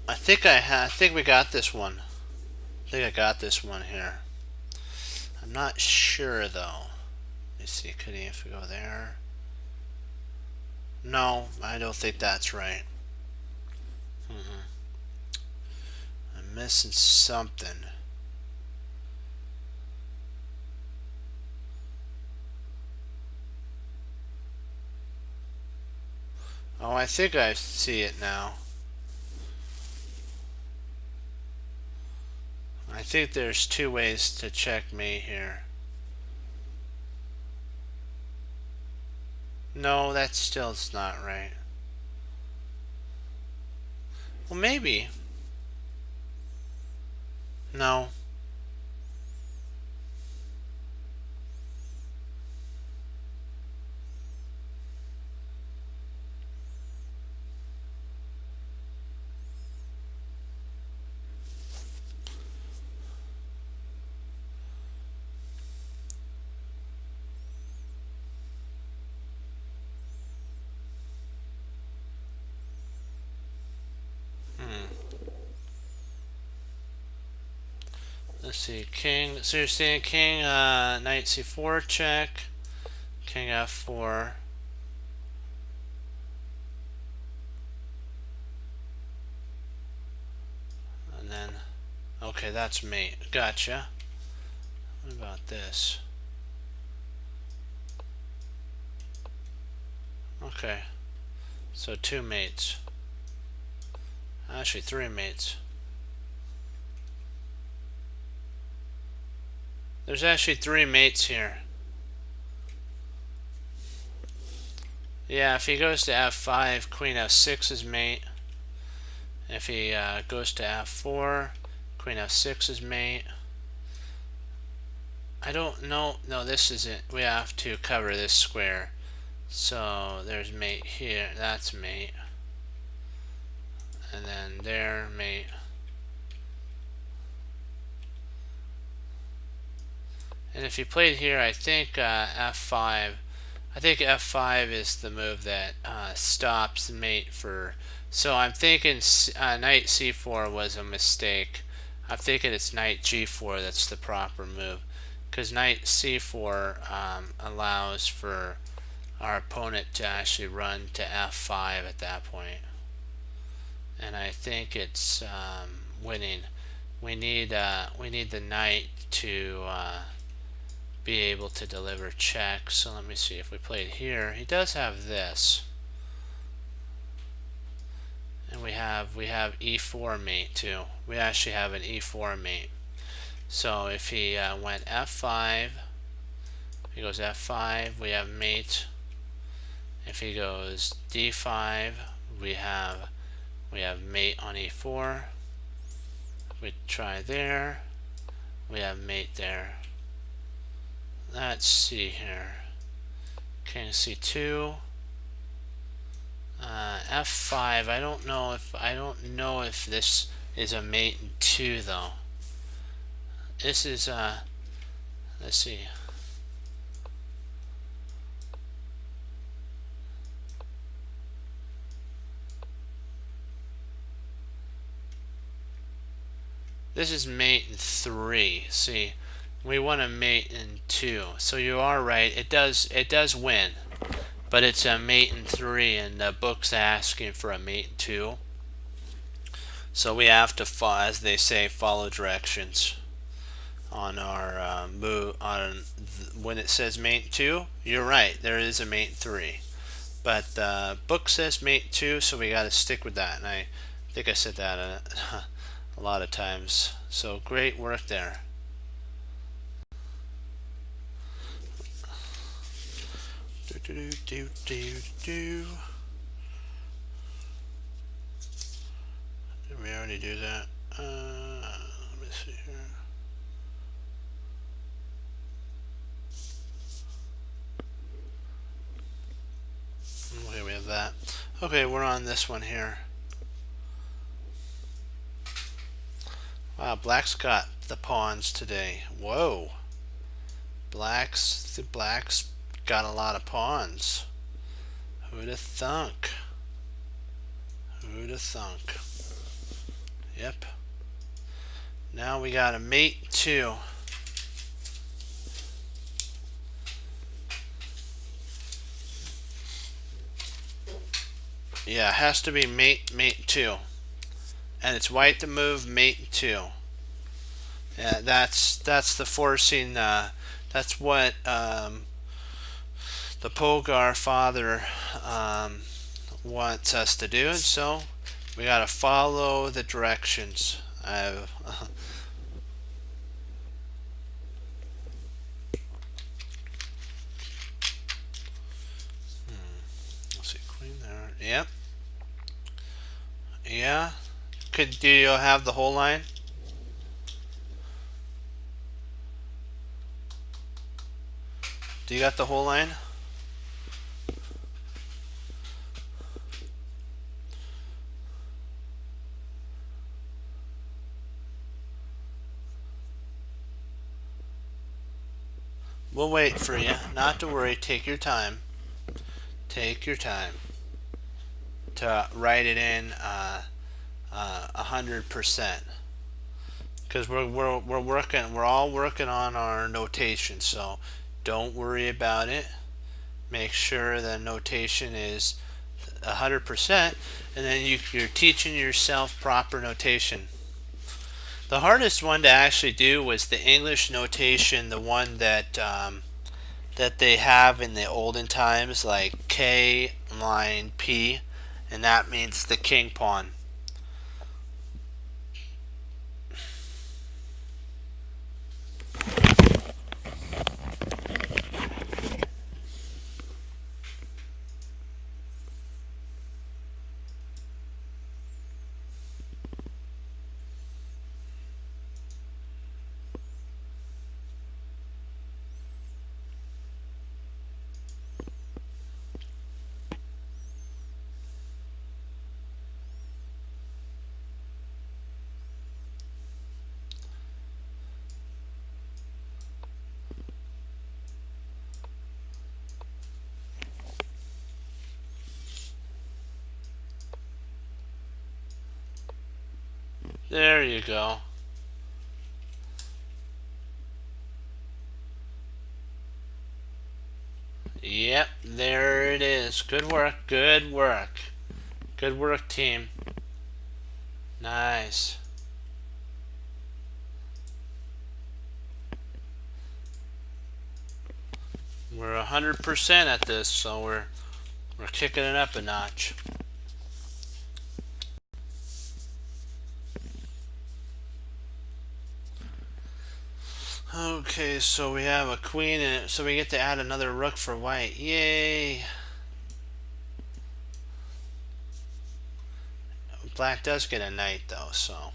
I think we got this one. I think I got this one here. I'm not sure though. Let me see. Could he if we go there? No, I don't think that's right. I'm missing something. Oh, I think I see it now. I think there's 2 ways to checkmate here. No, that still's not right. Well, maybe. No. Let's see, king. So you're saying king, knight c4 check, king f4. And then, okay, that's mate. Gotcha. What about this? Okay, so 2 mates. Actually, 3 mates. There's actually 3 mates here. Yeah, if he goes to f5, queen f6 is mate. If he goes to f4, queen f6 is mate. I don't know. No, this isn't. We have to cover this square. So there's mate here. That's mate. And then there, mate. And if you played here, I think f5. I think f5 is the move that stops mate for. So I'm thinking knight c4 was a mistake. I'm thinking it's knight g4 that's the proper move, because knight c4 allows for our opponent to actually run to f5 at that point. And I think it's winning. We need the knight to be able to deliver checks. So let me see if we played here. He does have this, and we have e4 mate too. We actually have an e4 mate. So if he went f5, he goes f5, we have mate. If he goes d5, we have mate on e4. We try there, we have mate there. Let's see here. King c2, f5. I don't know if this is a mate in 2 though. This is let's see. This is mate in 3. See, we want a mate in 2. So you are right. It does win, but it's a mate in 3, and the book's asking for a mate in 2. So we have to, as they say, follow directions on our move. When it says mate 2, you're right. There is a mate 3, but the book says mate 2, so we got to stick with that. And I think I said that a lot of times. So great work there. Did we already do that? Let me see here. Okay, we have that. Okay, we're on this one here. Wow, black's got the pawns today. Whoa. Black's got a lot of pawns. Who'd have thunk? Who'd have thunk? Yep. Now we got a mate 2. Yeah, it has to be mate 2. And it's white to move mate 2. Yeah, that's the forcing. That's what the Pogar father wants us to do, and so we got to follow the directions. Let's see, queen there. Yep. Yeah. Do you have the whole line? Do you got the whole line? We'll wait for you. Not to worry. Take your time. Take your time to write it in 100%. Because we're all working on our notation. So don't worry about it. Make sure the notation is 100%, and then you're teaching yourself proper notation. The hardest one to actually do was the English notation, the one that that they have in the olden times, like K line P, and that means the king pawn. There you go. Yep, there it is. Good work, good work. Good work, team. Nice. We're 100% at this, so we're kicking it up a notch. Okay, so we have a queen in it, so we get to add another rook for white. Yay! Black does get a knight though, so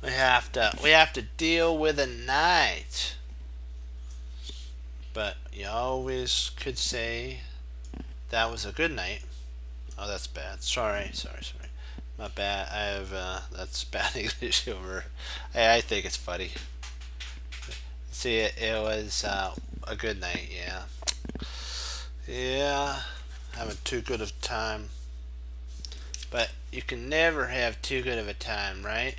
we have to deal with a knight. But you always could say that was a good knight. Oh, that's bad. Sorry. My bad. I have that's bad English humor. I think it's funny. See, it was a good night. Yeah. Yeah. Having too good of a time. But you can never have too good of a time, right?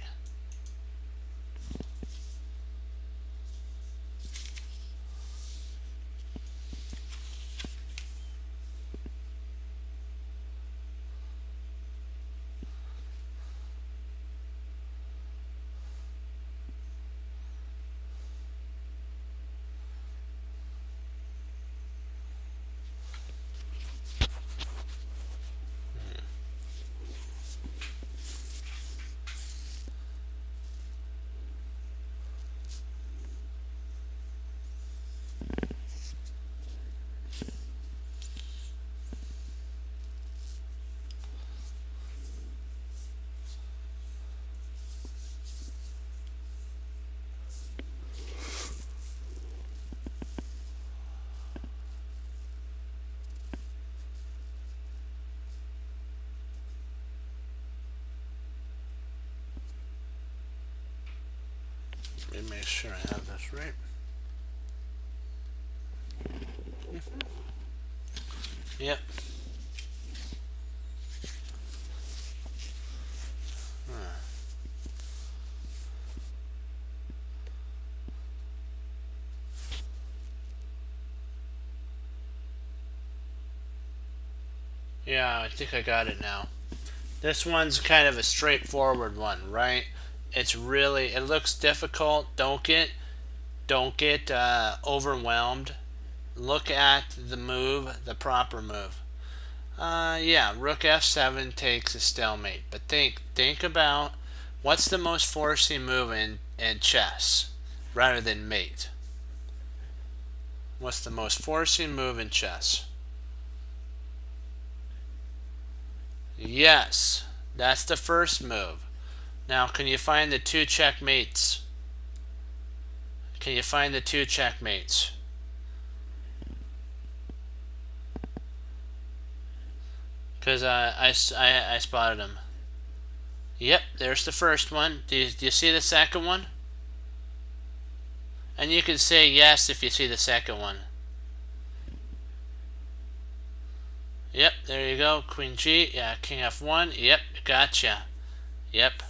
Let me make sure I have this right. Yep. Yeah, I think I got it now. This one's kind of a straightforward one, right? It's really, it looks difficult. Don't get overwhelmed. Look at the move, the proper move. Yeah, Rook F7 takes a stalemate. But think about what's the most forcing move in chess rather than mate. What's the most forcing move in chess? Yes, that's the first move. Now, can you find the two checkmates? Can you find the two checkmates? Because I spotted them. Yep, there's the first one. Do you see the second one? And you can say yes if you see the second one. Yep, there you go. Queen G. Yeah, King F1. Yep, gotcha. Yep.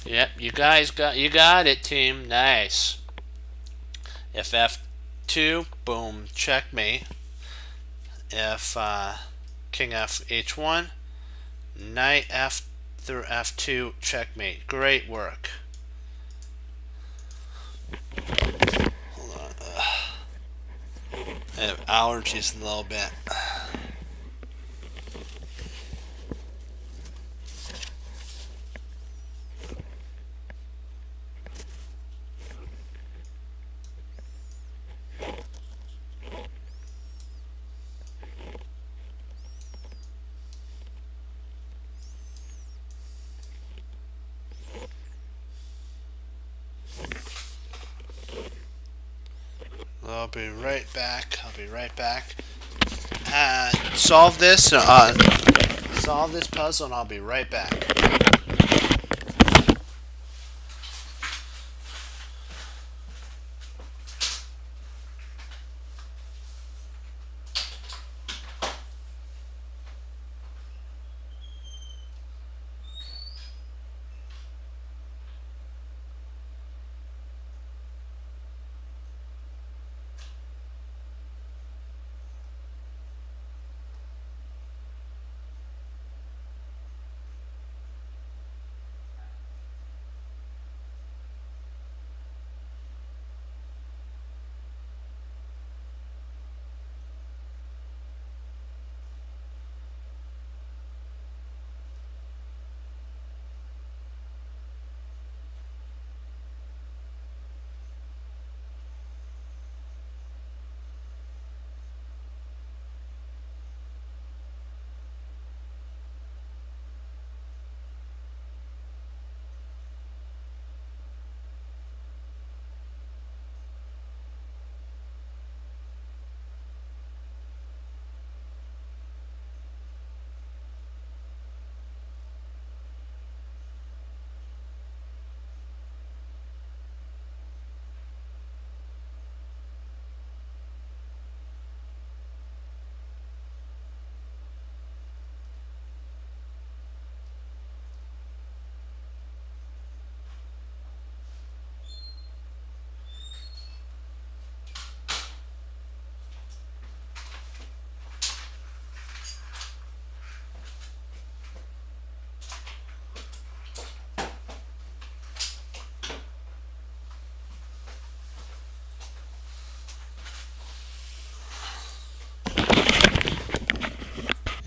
Yep, you got it, team. Nice. If F2, boom, checkmate. If King F H1, Knight F through F2, checkmate. Great work. Hold on. I have allergies a little bit. I'll be right back. Solve this puzzle and I'll be right back.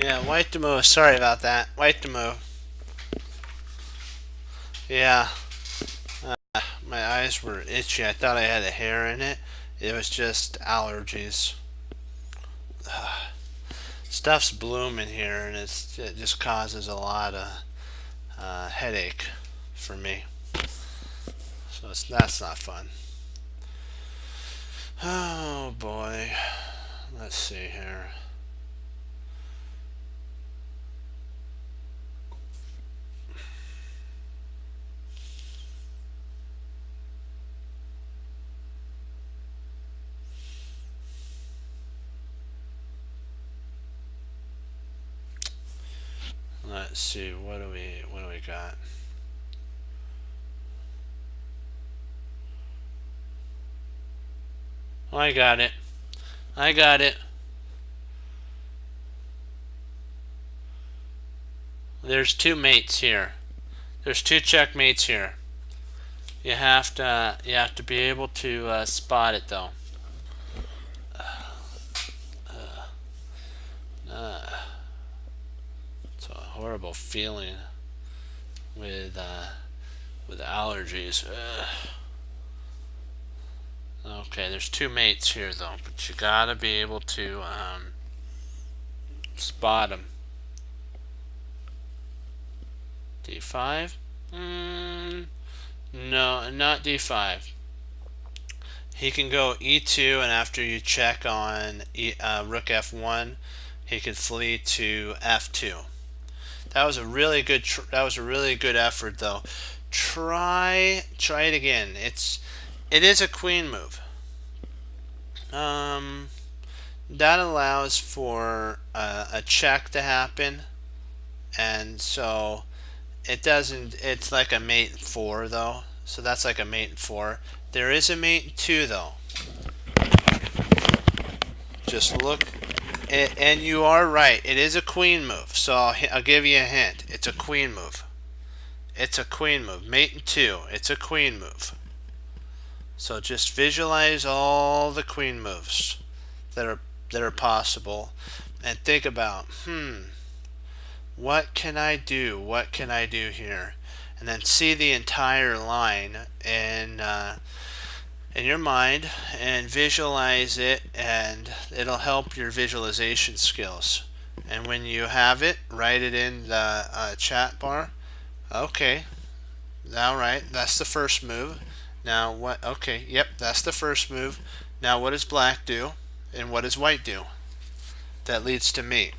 Yeah, white to move. Sorry about that. White to move. Yeah, my eyes were itchy. I thought I had a hair in it. It was just allergies. Stuff's blooming here, and it just causes a lot of headache for me. So that's not fun. Oh boy. Let's see here. Let's see. What do we got? Oh, I got it. I got it. There's two mates here. There's two checkmates here. You have to be able to spot it though. It's a horrible feeling with allergies. Okay, there's two mates here though, but you gotta be able to spot them. D5? No, not D5. He can go E2, and after you check on Rook F1, he could flee to F2. That was a really good. That was a really good effort, though. Try it again. It is a queen move. That allows for a check to happen, and so it doesn't. It's like a mate in 4 though. So that's like a mate in 4. There is a mate in 2 though. Just look, and you are right. It is a queen move. So I'll give you a hint. It's a queen move. It's a queen move. Mate in 2. It's a queen move. So just visualize all the queen moves that are possible, and think about, what can I do? What can I do here? And then see the entire line in your mind and visualize it, and it'll help your visualization skills. And when you have it, write it in the chat bar. Okay, all right, that's the first move. Now what? Okay, yep, that's the first move. Now what does black do, and what does white do? That leads to mate.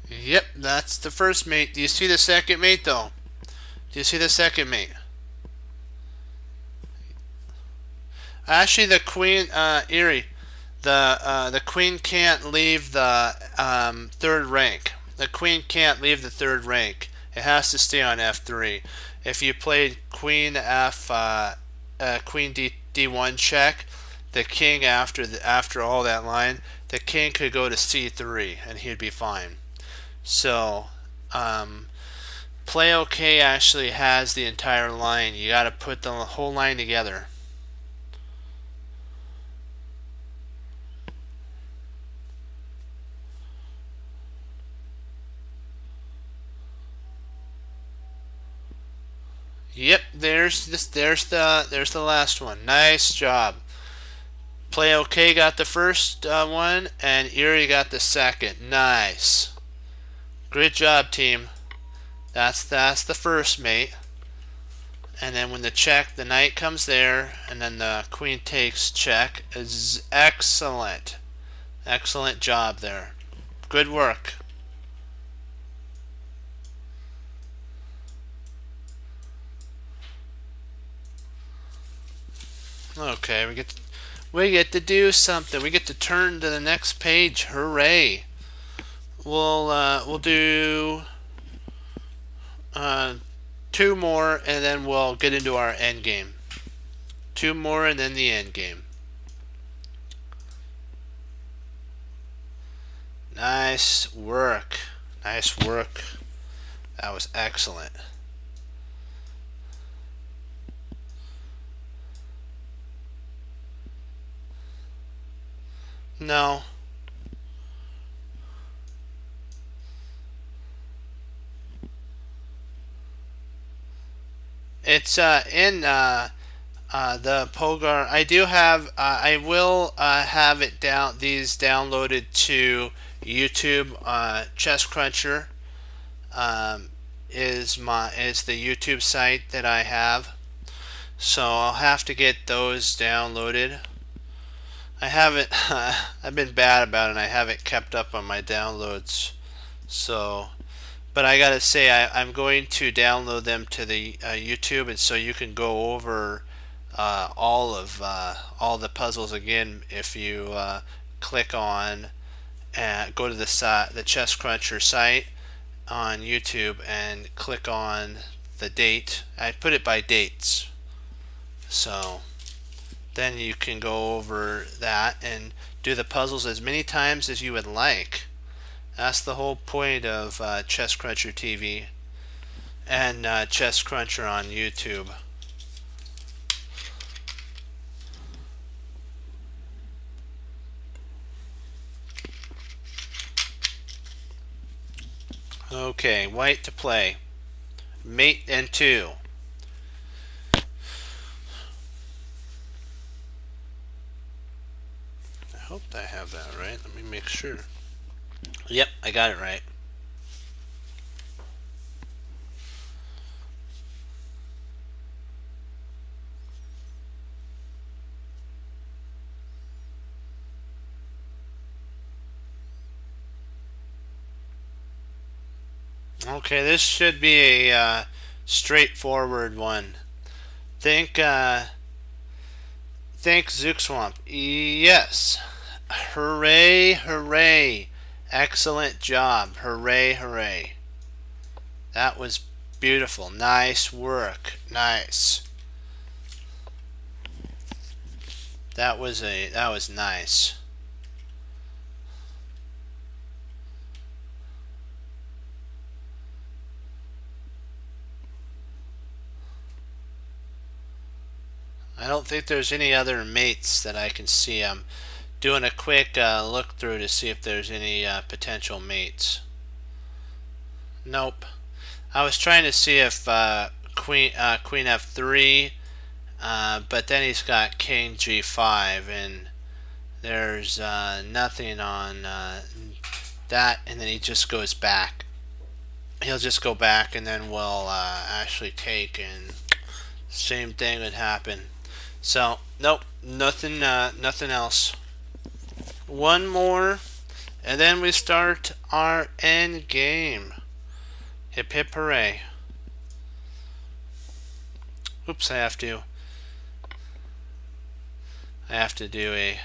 Yep, that's the first mate. Do you see the second mate though? Do you see the second mate? Actually, the queen, Erie, the queen can't leave the third rank. The queen can't leave the third rank. It has to stay on F3. If you played queen queen D1 check, the king after all that line, the king could go to C3 and he'd be fine. So, Play OK actually has the entire line. You got to put the whole line together. Yep, there's the last one. Nice job. Play OK got the first one, and Erie got the second. Nice. Great job, team. That's the first mate. And then when the knight comes there, and then the queen takes check. Is excellent. Excellent job there. Good work. Okay, we get to do something. We get to turn to the next page. Hooray! We'll do 2 more, and then we'll get into our end game. 2 more, and then the end game. Nice work. Nice work. That was excellent. No. It's in the Pogar. I do have. I will have it down. These downloaded to YouTube. Chess Cruncher is the YouTube site that I have. So I'll have to get those downloaded. I haven't. I've been bad about it. I haven't kept up on my downloads. So, but I gotta say, I'm going to download them to the YouTube, and so you can go over all the puzzles again if you click on go to the Chess Cruncher site on YouTube and click on the date. I put it by dates, so then you can go over that and do the puzzles as many times as you would like. That's the whole point of Chess Cruncher TV and Chess Cruncher on YouTube. Okay, white to play. Mate and 2. I hope I have that right. Let me make sure. Yep, I got it right. Okay, this should be a straightforward one. Think Zookswamp. Yes. Hooray, hooray. Excellent job. Hooray, hooray. That was beautiful. Nice work. Nice. That was nice. I don't think there's any other mates that I can see. I'm doing a quick look through to see if there's any potential mates. Nope. I was trying to see if Queen F3, but then he's got King G5, and there's nothing on that, and then he just goes back. He'll just go back, and then we'll actually take, and same thing would happen. So nope, nothing else. One more, and then we start our end game. Hip hip hooray. Oops, I have to do a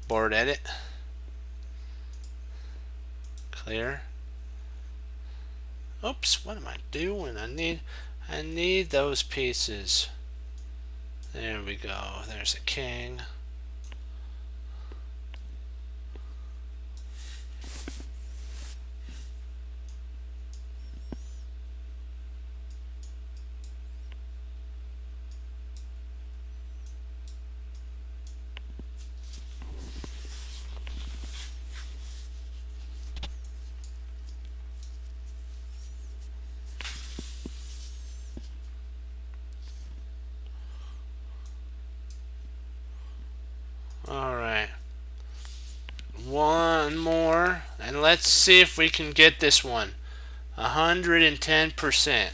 board edit. Clear. Oops, what am I doing? I need those pieces. There we go. There's a king. Alright. One more. And let's see if we can get this one. 110%.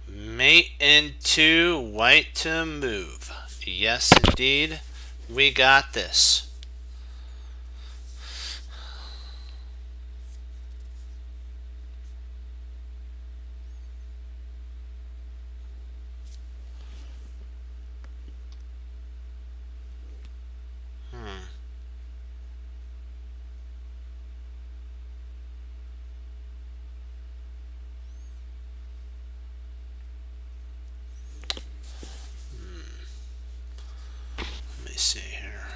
Mate into white to move. Yes, indeed. We got this. Let me see here.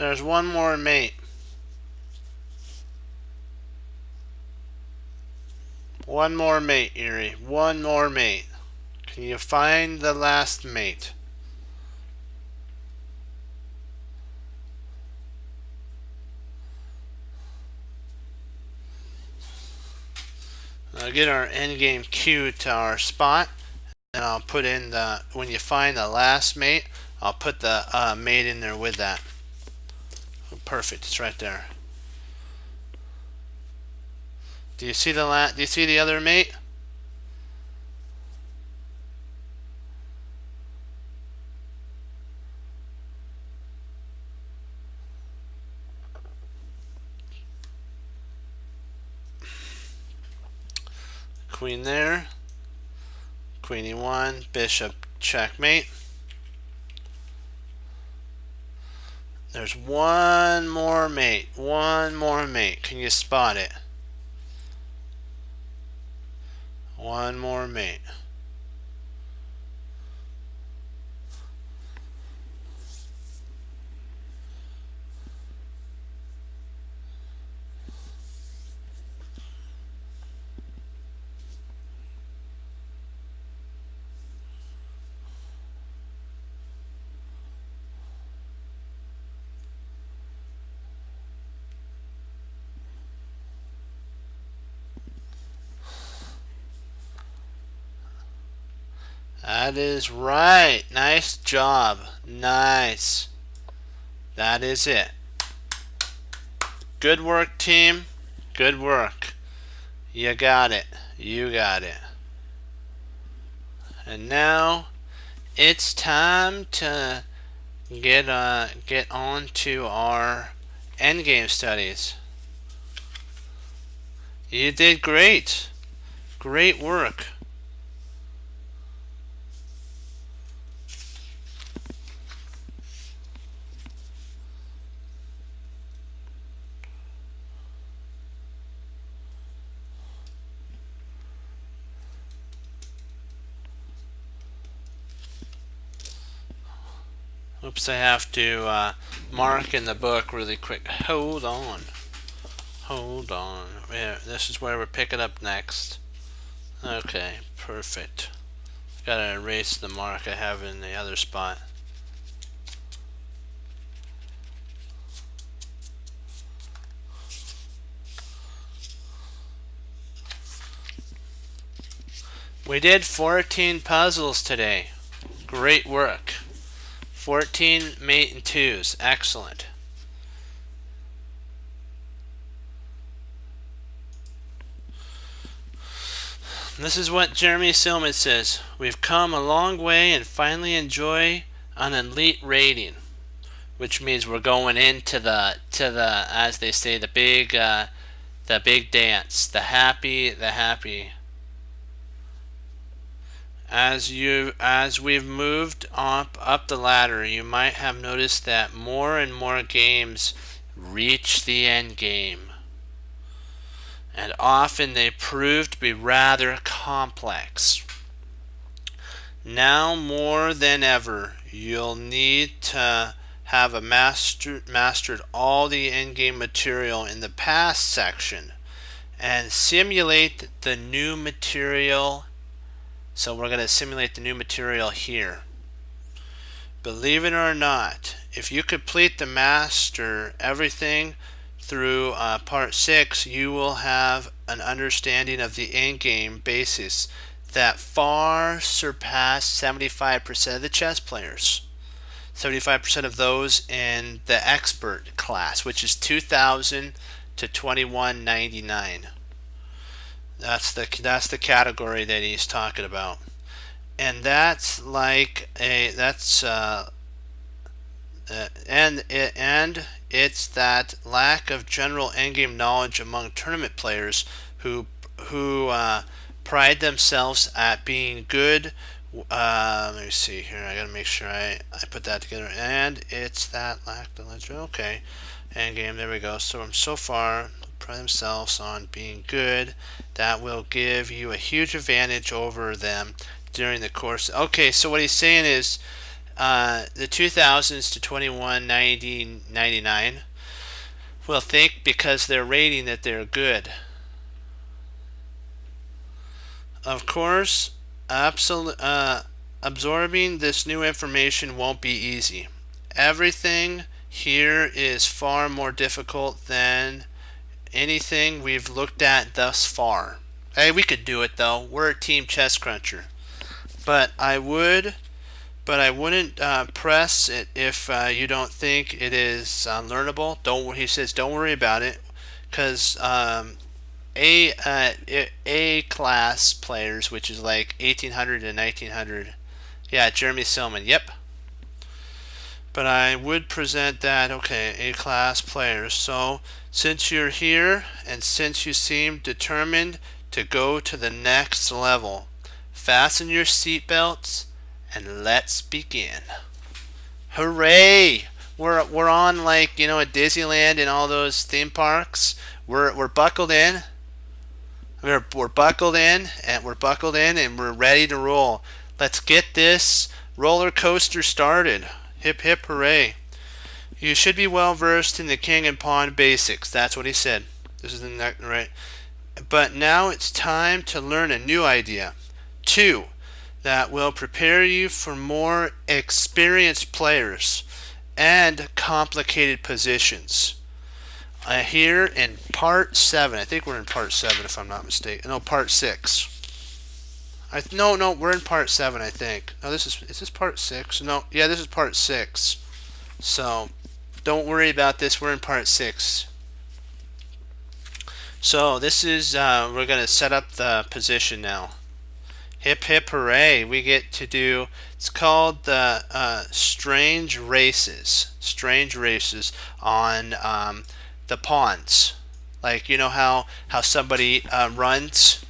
There's one more mate. One more mate, Erie. One more mate. Can you find the last mate? I'll get our endgame queue to our spot, and I'll put in the, when you find the last mate, I'll put the mate in there with that. Perfect, it's right there. Do you see the do you see the other mate? Queen there. Queen e1, bishop checkmate. There's one more mate. One more mate. Can you spot it? One more mate. That is right. Nice job. Nice. That is it. Good work, team. Good work. You got it. You got it. And now it's time to get on to our endgame studies. You did great. Great work. Oops, I have to mark in the book really quick. Hold on. Hold on. Yeah, this is where we're picking up next. Okay, perfect. Gotta erase the mark I have in the other spot. We did 14 puzzles today. Great work. 14 mate and twos. Excellent. This is what Jeremy Silman says. We've come a long way and finally enjoy an elite rating, which means we're going into the as they say, the big dance, the happy. As we've moved up the ladder, you might have noticed that more and more games reach the end game, and often they prove to be rather complex. Now more than ever, you'll need to have mastered all the endgame material in the past section and simulate the new material. So we're going to simulate the new material here. Believe it or not, if you complete the master everything through part 6, you will have an understanding of the endgame basis that far surpass 75% of the chess players. 75% of those in the expert class, which is 2,000 to 2199. That's the category that he's talking about, and that's like and it's that lack of general endgame knowledge among tournament players who pride themselves at being good. Let me see here. I gotta make sure I put that together. And it's that lack of knowledge. Okay, endgame. There we go. So far, pride themselves on being good. That will give you a huge advantage over them during the course. Okay, so what he's saying is, the 2000s to 2199 will think because they're rating that they're good. Of course, absorbing this new information won't be easy. Everything here is far more difficult than anything we've looked at thus far. Hey, we could do it though. We're a team chess cruncher. But I wouldn't press it if you don't think it is learnable. He says don't worry about it, because A class players, which is like 1800 and 1900. Yeah, Jeremy Silman. Yep. But I would present that, okay, A class players. So since you're here and since you seem determined to go to the next level, fasten your seatbelts and let's begin. Hooray! We're on, like, you know, at Disneyland and all those theme parks. We're buckled in. We're buckled in and we're ready to roll. Let's get this roller coaster started. Hip hip hooray. You should be well versed in the king and pawn basics. That's what he said. This is the right. But now it's time to learn a new idea. 2. That will prepare you for more experienced players and complicated positions. Here in part 7, I think we're in part 7 if I'm not mistaken. No, part 6. No, we're in part 7, I think. No, is this part 6? No, yeah, this is part 6. So, don't worry about this. We're in part 6. So, this is, we're going to set up the position now. Hip hip hooray. We get to do, it's called the strange races. Strange races on the pawns. Like, you know how somebody runs?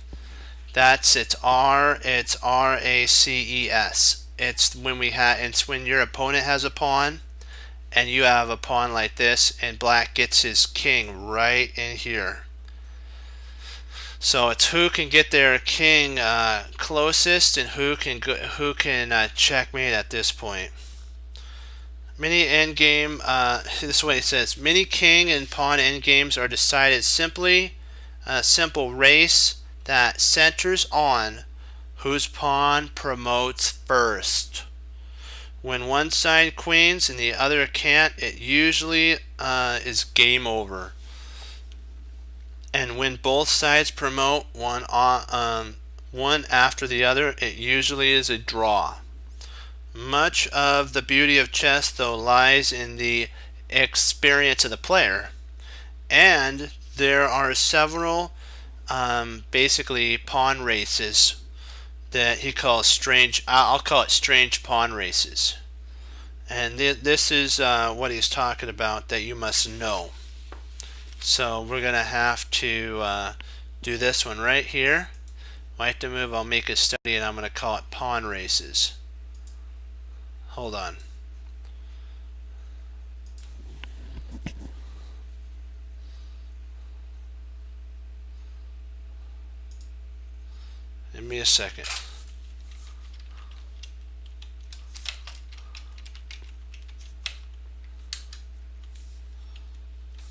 It's RACES. It's when your opponent has a pawn and you have a pawn like this and black gets his king right in here. So it's who can get their king closest and who can checkmate at this point. Many endgame, this is what he says, many king and pawn endgames are decided simply a simple race that centers on whose pawn promotes first. When one side queens and the other can't, it usually is game over. And when both sides promote one after the other, it usually is a draw. Much of the beauty of chess, though, lies in the experience of the player, and there are several basically pawn races that he calls strange. I'll call it strange pawn races, and this is what he's talking about that you must know. So we're gonna have to do this one right here. White to move. I'll make a study, and I'm gonna call it pawn races. Hold on. Give me a second.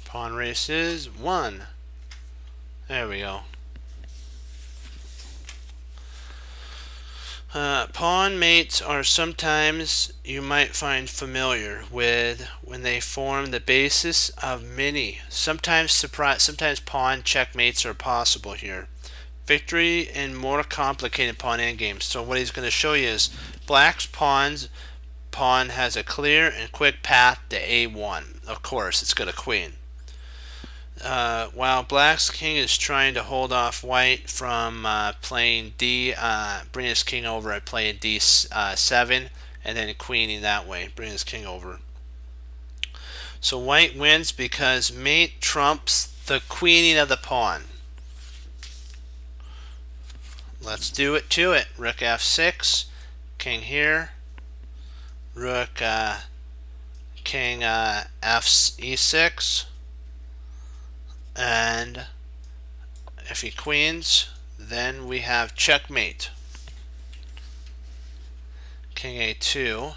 Pawn races 1. There we go. Pawn mates are sometimes you might find familiar with when they form the basis of many. Sometimes pawn checkmates are possible here. Victory in more complicated pawn endgames. So what he's going to show you is black's pawn has a clear and quick path to A1. Of course, it's got a queen. While black's king is trying to hold off white from playing D, bring his king over and playing D7, and then queening that way, bring his king over. So white wins because mate trumps the queening of the pawn. Let's do it to it. Rook F6, king here, rook king E6. And if he queens, then we have checkmate. King A2.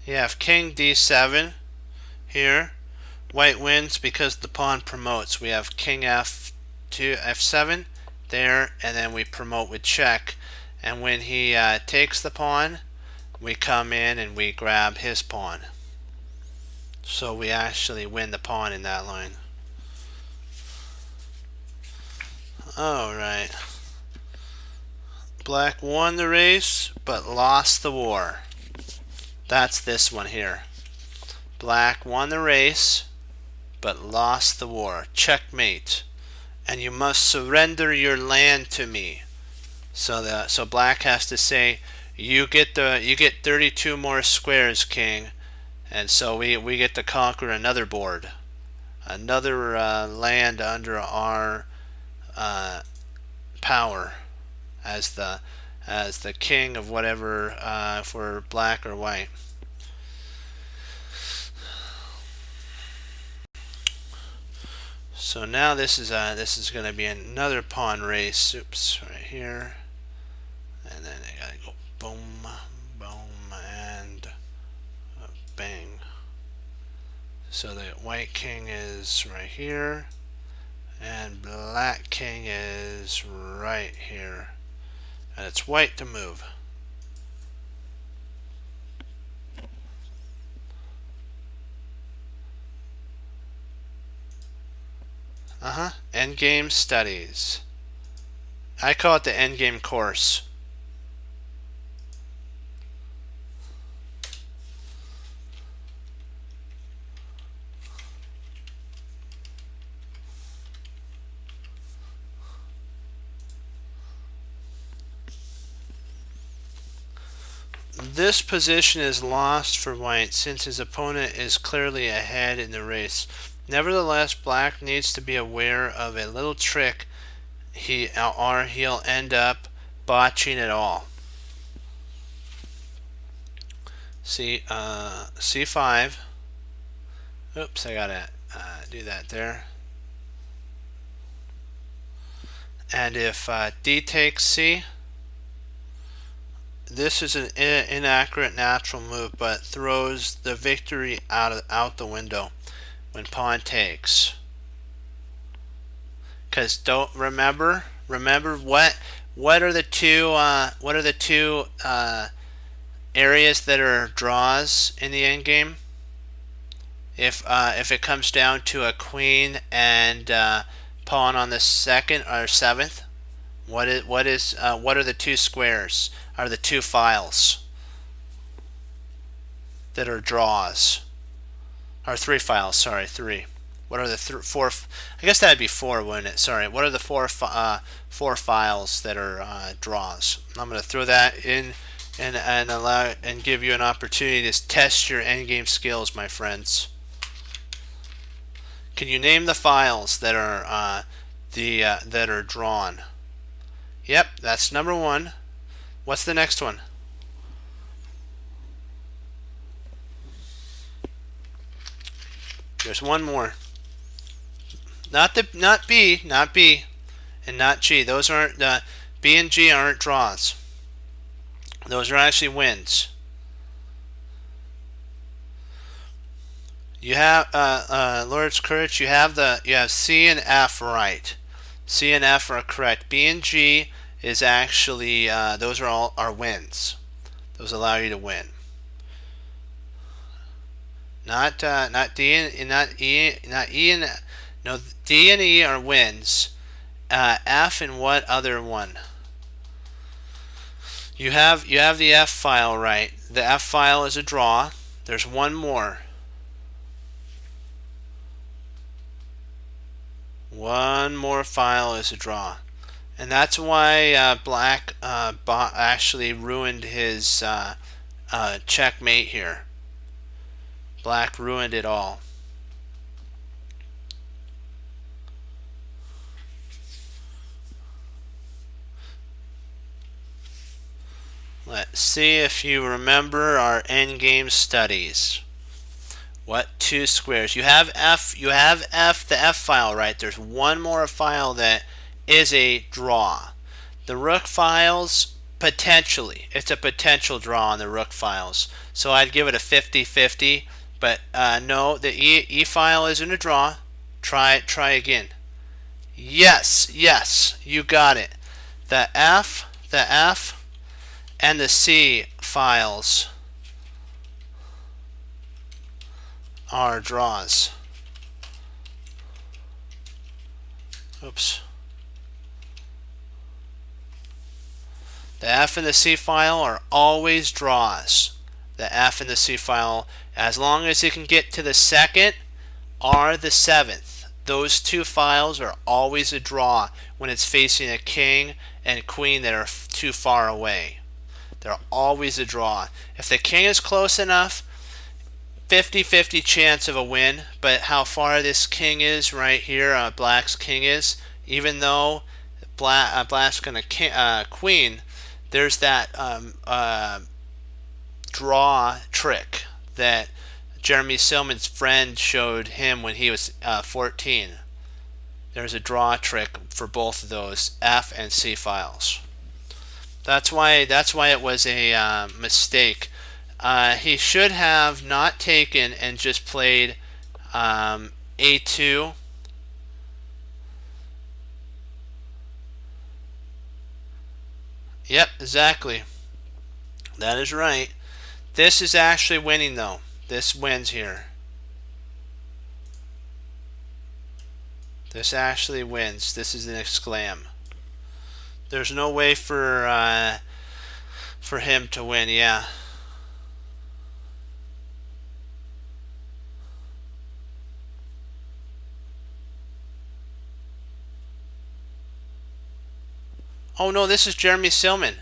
You have king d7 here. White wins because the pawn promotes. We have king f2, f7 there, and then we promote with check. And when he takes the pawn, we come in and we grab his pawn. So we actually win the pawn in that line. Alright. Black won the race, but lost the war. That's this one here. Black won the race, but lost the war. Checkmate. And you must surrender your land to me. So black has to say, you get 32 more squares, king. And so we get to conquer another board, another land under our power as the king of whatever, for black or white. So now this is going to be another pawn race. Oops, right here, and then I gotta go boom, boom, and bang. So the white king is right here, and black king is right here, and it's white to move. Endgame studies. I call it the endgame course. This position is lost for white since his opponent is clearly ahead in the race. Nevertheless, black needs to be aware of a little trick or he'll end up botching it all. See, c5. Oops, I gotta do that there. And if d takes c, this is an inaccurate natural move, but throws the victory out the window when pawn takes. Because don't remember what are the two areas that are draws in the endgame? If it comes down to a queen and pawn on the second or seventh, what are the two squares? Are the two files that are draws? Or three files? Sorry, three. What are the four? I guess that'd be four, wouldn't it? Sorry. What are the four files that are draws? I'm going to throw that in and allow and give you an opportunity to test your endgame skills, my friends. Can you name the files that are that are drawn? Yep, that's number one. What's the next one? There's one more. Not B, and not G. Those aren't B and G aren't draws. Those are actually wins. You have Lord's Courage. You have C and F right. C and F are correct. B and G is actually those are all wins. Those allow you to win. Not D and not E, not E and no, D and E are wins. F and what other one? You have the F file right. The F file is a draw. There's one more. One more file is a draw, and that's why black actually ruined his checkmate here. Black ruined it all. Let's see if you remember our endgame studies. What two squares? You have F, the F file, right? There's one more file that is a draw. The rook files Potentially. It's a potential draw on the rook files. So I'd give it a 50-50, but no, the E file isn't a draw. Try again. Yes, yes, you got it. The F and the C files are draws. Oops. The F and the C file are always draws. The F and the C file, as long as it can get to the second or the seventh, those two files are always a draw when it's facing a king and queen that are too far away. They're always a draw. If the king is close enough, 50-50 chance of a win, but how far this king is right here, black's king is, even though black's gonna queen, there's that draw trick that Jeremy Silman's friend showed him when he was 14. There's a draw trick for both of those F and C files. That's why it was a mistake. He should have not taken and just played A2. Yep, exactly. That is right. This is actually winning though. This wins here. This actually wins. This is an exclam. There's no way for him to win. Yeah. Oh no, this is Jeremy Silman.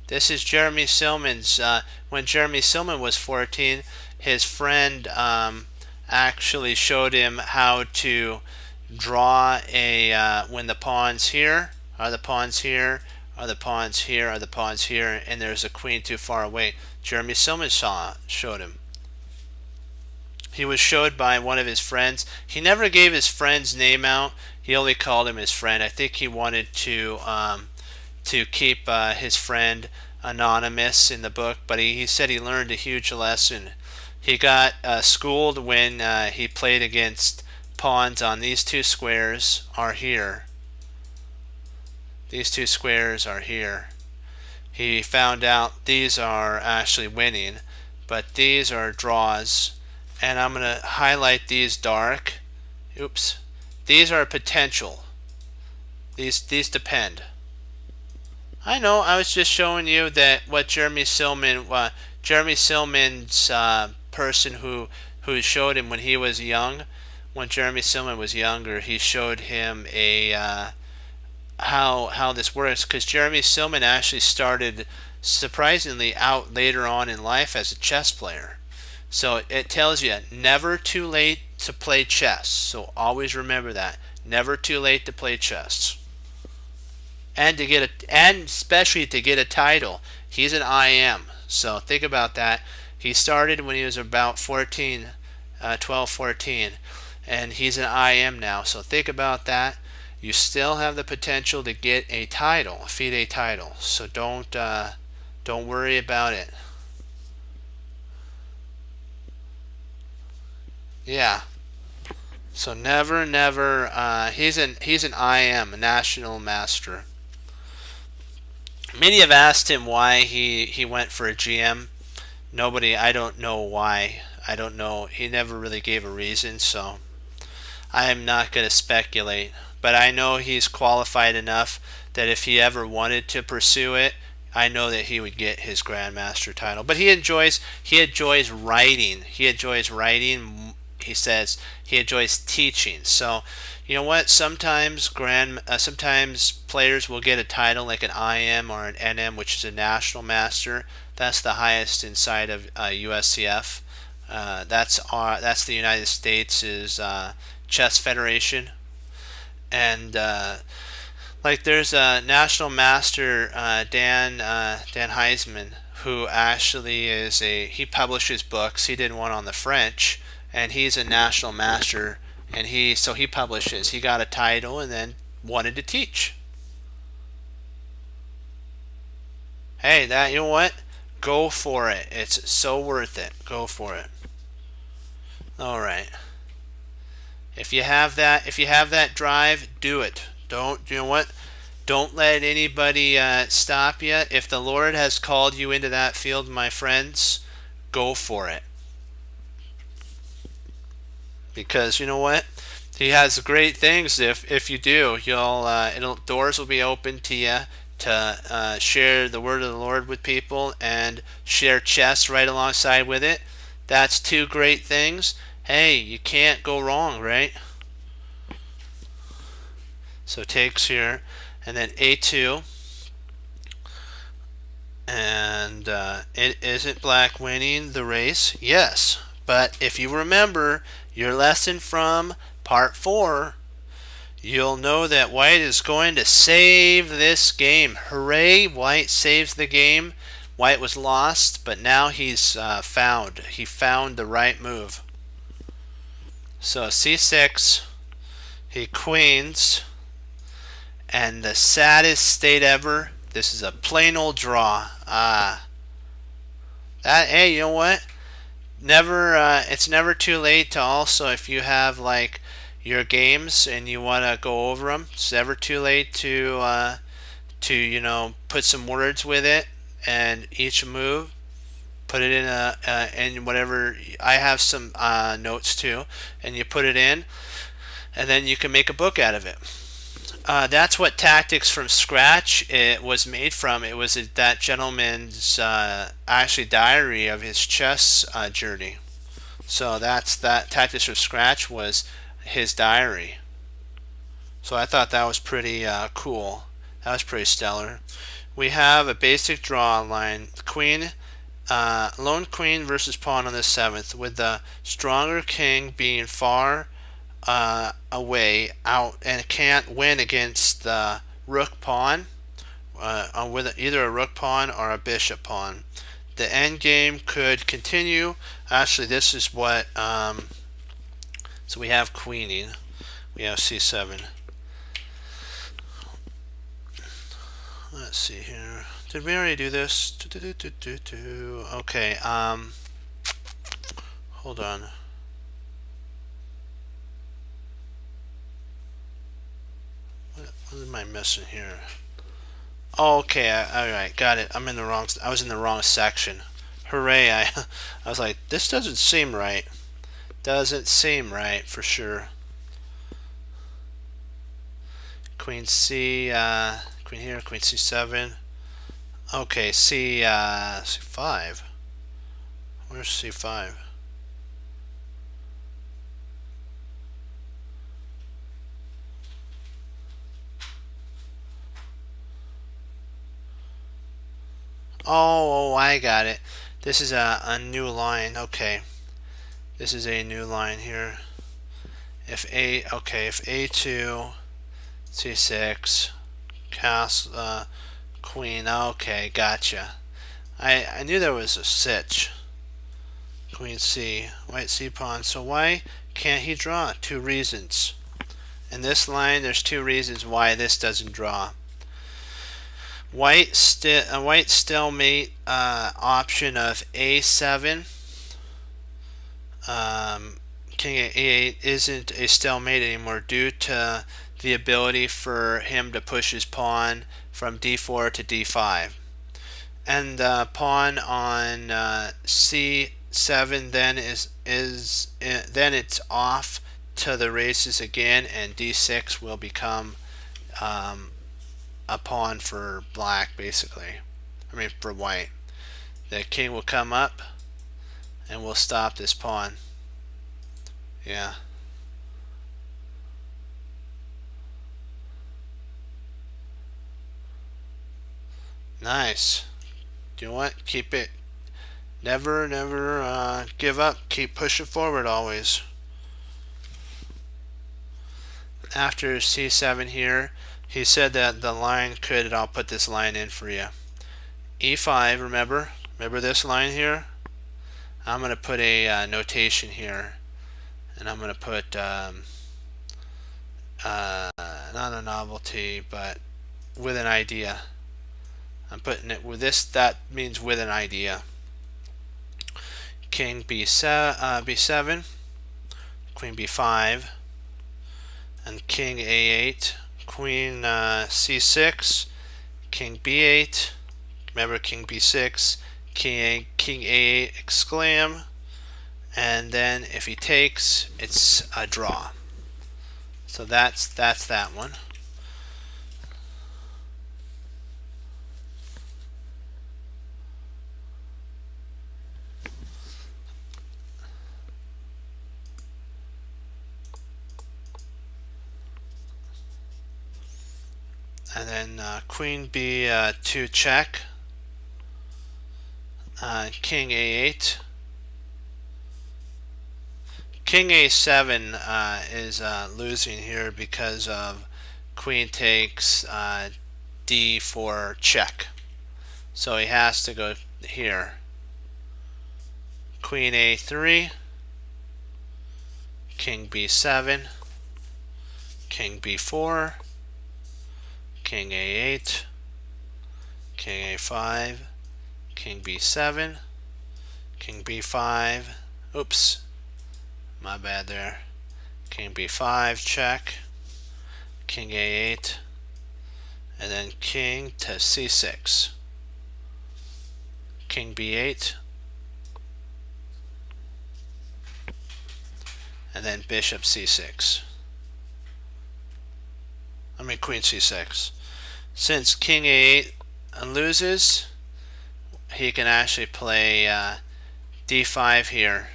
This is Jeremy Silman's. When Jeremy Silman was 14, his friend actually showed him how to draw a when the pawns here are the pawns here are the pawns here are the pawns here, and there's a queen too far away. Jeremy Silman showed him. He was showed by one of his friends. He never gave his friend's name out. He only called him his friend. I think he wanted to keep his friend anonymous in the book, but he said he learned a huge lesson. He got schooled when he played against pawns on these two squares are here. These two squares are here. He found out these are actually winning, but these are draws. And I'm going to highlight these dark. Oops. These are potential. These depend. I know, I was just showing you that what Jeremy Silman's person who showed him when he was young, when Jeremy Silman was younger, he showed him a how this works, because Jeremy Silman actually started surprisingly out later on in life as a chess player. So it tells you never too late to play chess. So always remember that. Never too late to play chess. And especially to get a title. He's an IM. So think about that. He started when he was about 14, 12, 14. And he's an IM now. So think about that. You still have the potential to get a title, a FIDE title. So don't worry about it. Yeah. So never, he's an IM, a national master. Many have asked him why he went for a GM. I don't know why. I don't know. He never really gave a reason, so I am not going to speculate. But I know he's qualified enough that if he ever wanted to pursue it, I know that he would get his Grandmaster title. But he enjoys writing. He enjoys writing. He says he enjoys teaching. So, you know what? Sometimes players will get a title like an IM or an NM, which is a National Master. That's the highest inside of USCF. That's the United States' chess federation. And like there's a National Master, Dan Heisman, who actually he publishes books. He did one on the French. And he's a national master, and he publishes. He got a title and then wanted to teach. Hey, that, you know what? Go for it. It's so worth it. Go for it. All right. If you have that drive, do it. Don't, you know what? Don't let anybody stop you. If the Lord has called you into that field, my friends, go for it. Because you know what? He has great things. If you do, doors will be open to you to share the word of the Lord with people and share chess right alongside with it. That's two great things. Hey, you can't go wrong, right? So takes here, and then A2, and it isn't black winning the race. Yes, but if you remember your lesson from part 4, you'll know that white is going to save this game. Hooray, white saves the game. White was lost, but now he's found. He found the right move. So C6, he queens, and the saddest state ever, this is a plain old draw. Hey, you know what? It's never too late to also, if you have like your games and you want to go over them, it's never too late to put some words with it, and each move put it in and whatever. I have some notes too, and you put it in, and then you can make a book out of it. That's what Tactics from Scratch it was made from. It was that gentleman's actually diary of his chess journey. So that Tactics from Scratch was his diary. So I thought that was pretty cool. That was pretty stellar. We have a basic draw line. Queen, lone queen versus pawn on the 7th, with the stronger king being far away out and can't win against the rook pawn with either a rook pawn or a bishop pawn. The end game could continue. Actually, this is what so we have queening, we have c7. Let's see here, did we already do this? Okay, hold on. What am I missing here? Oh, okay, all right, got it. I was in the wrong section. Hooray! I was like, this doesn't seem right. Doesn't seem right for sure. Queen C, queen here, queen C7. Okay, C5. Where's C5? Oh, I got it. This is a new line. Okay, this is a new line here. If A2, C6, castle, queen. Okay, gotcha. I knew there was a sitch. Queen C, white C pawn. So why can't he draw? Two reasons. In this line, there's two reasons why this doesn't draw. White stalemate option of A7. King A8 isn't a stalemate anymore due to the ability for him to push his pawn from D4 to D5. And the pawn on C7 then it's off to the races again, and D6 will become a pawn for black, basically. I mean, for white. The king will come up and we'll stop this pawn. Yeah. Nice. Do you know what? Keep it. Never give up. Keep pushing forward always. After C7 here, he said that the line could, I'll put this line in for you. E5, remember this line here? I'm going to put a notation here, and I'm going to put not a novelty, but with an idea. I'm putting it with this. That means with an idea. King B7, Queen B5, and King A8, Queen C6, King B8. Remember King B6, King A8 exclaim, and then if he takes, it's a draw. So that's that one. And then Queen B2 check, King A8. King A7 is losing here because of Queen takes D4 check. So he has to go here. Queen A3, King B7, King B4, King A8, King A5, King B7, King B5, oops, my bad there, King B5 check, King A8, and then King to C6, King B8, and then Bishop C6. I mean Queen C6. Since King A8 loses, he can actually play D5 here.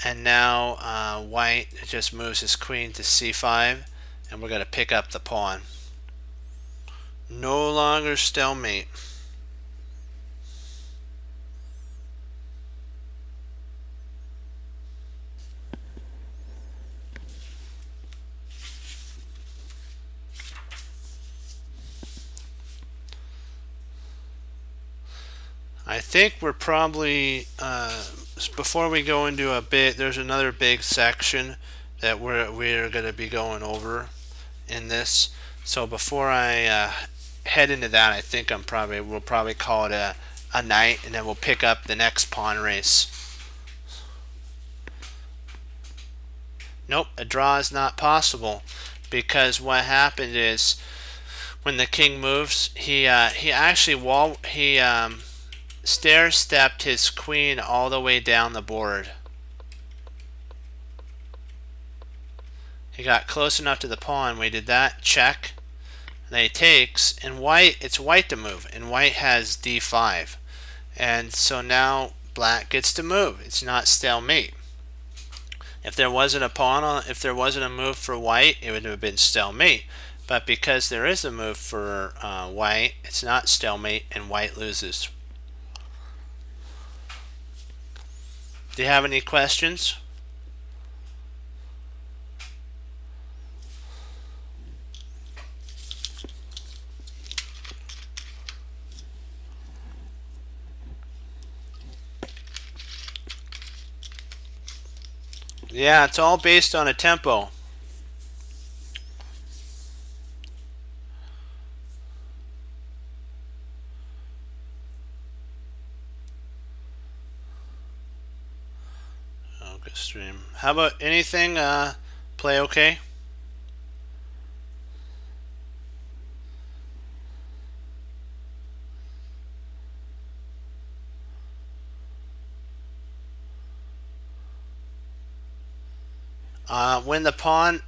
And now white just moves his queen to C5, and we're going to pick up the pawn. No longer stalemate. I think we're probably, before we go into a bit, there's another big section that we're going to be going over in this. So before I head into that, I think we'll probably call it a night, and then we'll pick up the next pawn race. Nope, a draw is not possible, because what happened is when the king moves, he actually stair-stepped his queen all the way down the board. He got close enough to the pawn. We did that, check, and then he takes, and it's white to move, and white has D5, and so now black gets to move. It's not stalemate. If there wasn't a move for white, it would have been stalemate. But because there is a move for white, it's not stalemate, and white loses. Do you have any questions? Yeah, it's all based on a tempo. Okay, stream. How about anything? Play okay? When the pawn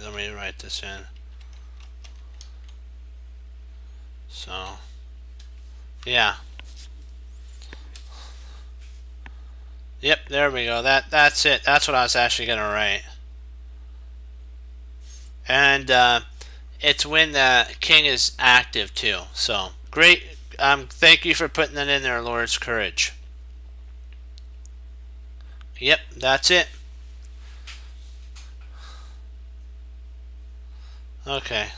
let me write this in. So, yeah. Yep, there we go. That's it. That's what I was actually gonna write. And it's when the king is active too. So great Thank you for putting that in there, Lord's Courage. Yep, that's it. Okay.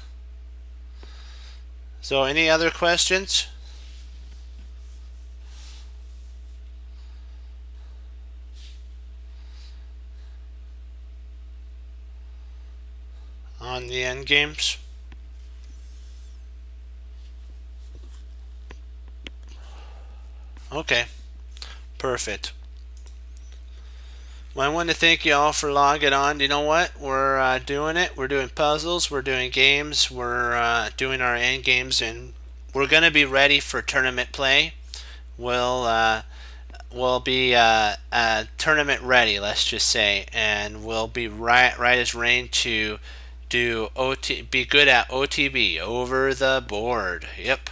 So, any other questions on the end games? Okay, perfect. Well, I want to thank you all for logging on. You know what? We're doing it. We're doing puzzles. We're doing games. We're doing our end games, and we're gonna be ready for tournament play. We'll we'll be tournament ready. Let's just say, and we'll be right as rain to do be good at OTB, over the board. Yep.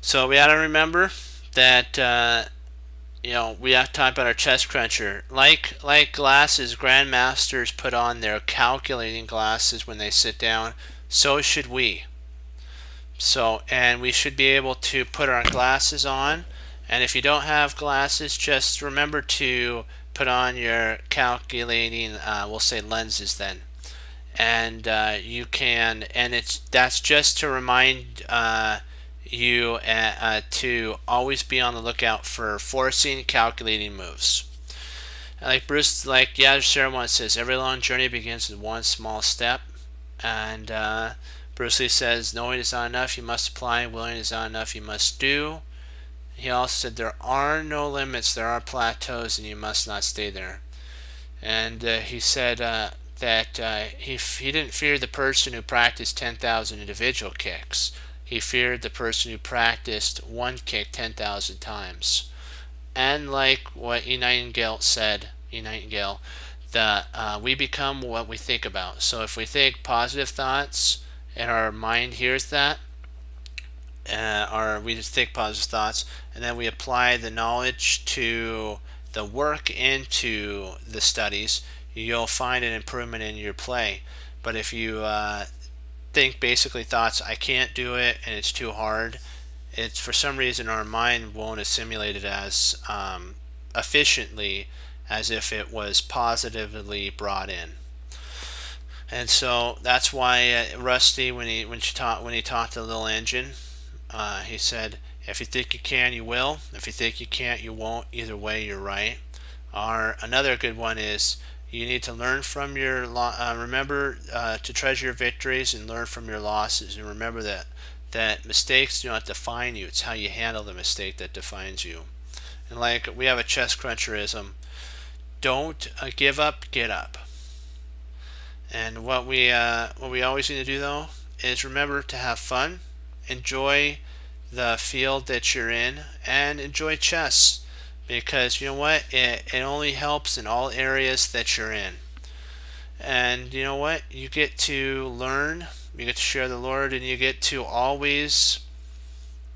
So we gotta remember that we have to talk about our chest cruncher. Like glasses, grandmasters put on their calculating glasses when they sit down. So should we. So, and we should be able to put our glasses on. And if you don't have glasses, just remember to put on your calculating, we'll say lenses then. And you can, and that's just to remind you to always be on the lookout for forcing calculating moves. Like Yasser once says, every long journey begins with one small step. And Bruce Lee says, knowing is not enough, you must apply. Willing is not enough, you must do. He also said, there are no limits, there are plateaus, and you must not stay there. And he said that he didn't fear the person who practiced 10,000 individual kicks. He feared the person who practiced one kick 10,000 times. And like what E. Nightingale said, that we become what we think about. So if we think positive thoughts and our mind hears that, or we just think positive thoughts, and then we apply the knowledge to the work into the studies, you'll find an improvement in your play. But if you think basically thoughts, I can't do it and it's too hard, it's for some reason our mind won't assimilate it as efficiently as if it was positively brought in. And so that's why Rusty, when he talked to the little engine, he said, "If you think you can, you will. If you think you can't, you won't. Either way, you're right." Another good one is, you need to learn from your remember to treasure your victories and learn from your losses, and remember that mistakes do not define you. It's how you handle the mistake that defines you. And like we have a chest cruncherism, don't give up, get up. And what we always need to do though is remember to have fun, enjoy the field that you're in, and enjoy chess, because you know what, it only helps in all areas that you're in. And you know what, you get to learn, you get to share the Lord, and you get to always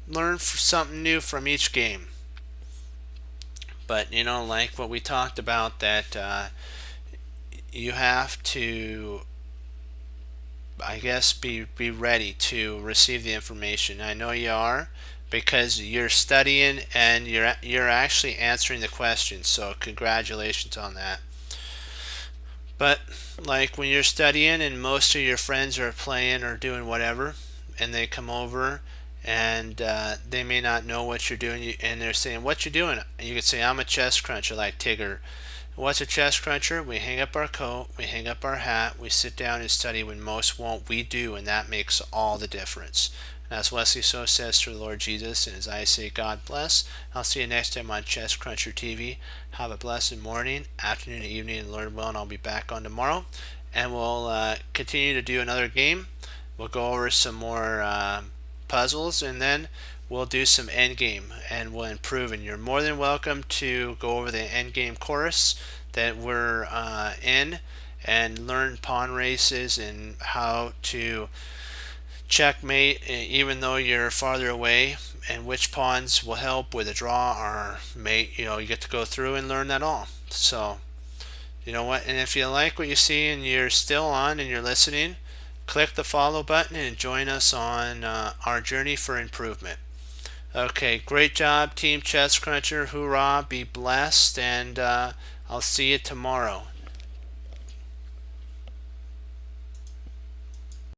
learn something new from each game. But like what we talked about, that you have to, I guess, be ready to receive the information. I know you are, because you're studying and you're actually answering the questions. So congratulations on that. But like when you're studying and most of your friends are playing or doing whatever, and they come over and they may not know what you're doing, and they're saying, "What you doing?" And you could say, "I'm a chest cruncher," like Tigger. What's a chest cruncher? We hang up our coat, we hang up our hat, we sit down and study when most won't. We do, and that makes all the difference. And as Wesley So says to the Lord Jesus, and as I say, God bless. I'll see you next time on Chest Cruncher TV. Have a blessed morning, afternoon, and evening, and Lord willing, I'll be back on tomorrow. And we'll continue to do another game. We'll go over some more puzzles, and then we'll do some end game, and we'll improve. And you're more than welcome to go over the end game course that we're in, and learn pawn races and how to checkmate even though you're farther away, and which pawns will help with a draw or mate. You get to go through and learn that all. So you know what, and if you like what you see and you're still on and you're listening, click the follow button and join us on our journey for improvement. Okay, great job, Team Chess Cruncher. Hoorah, be blessed, and I'll see you tomorrow.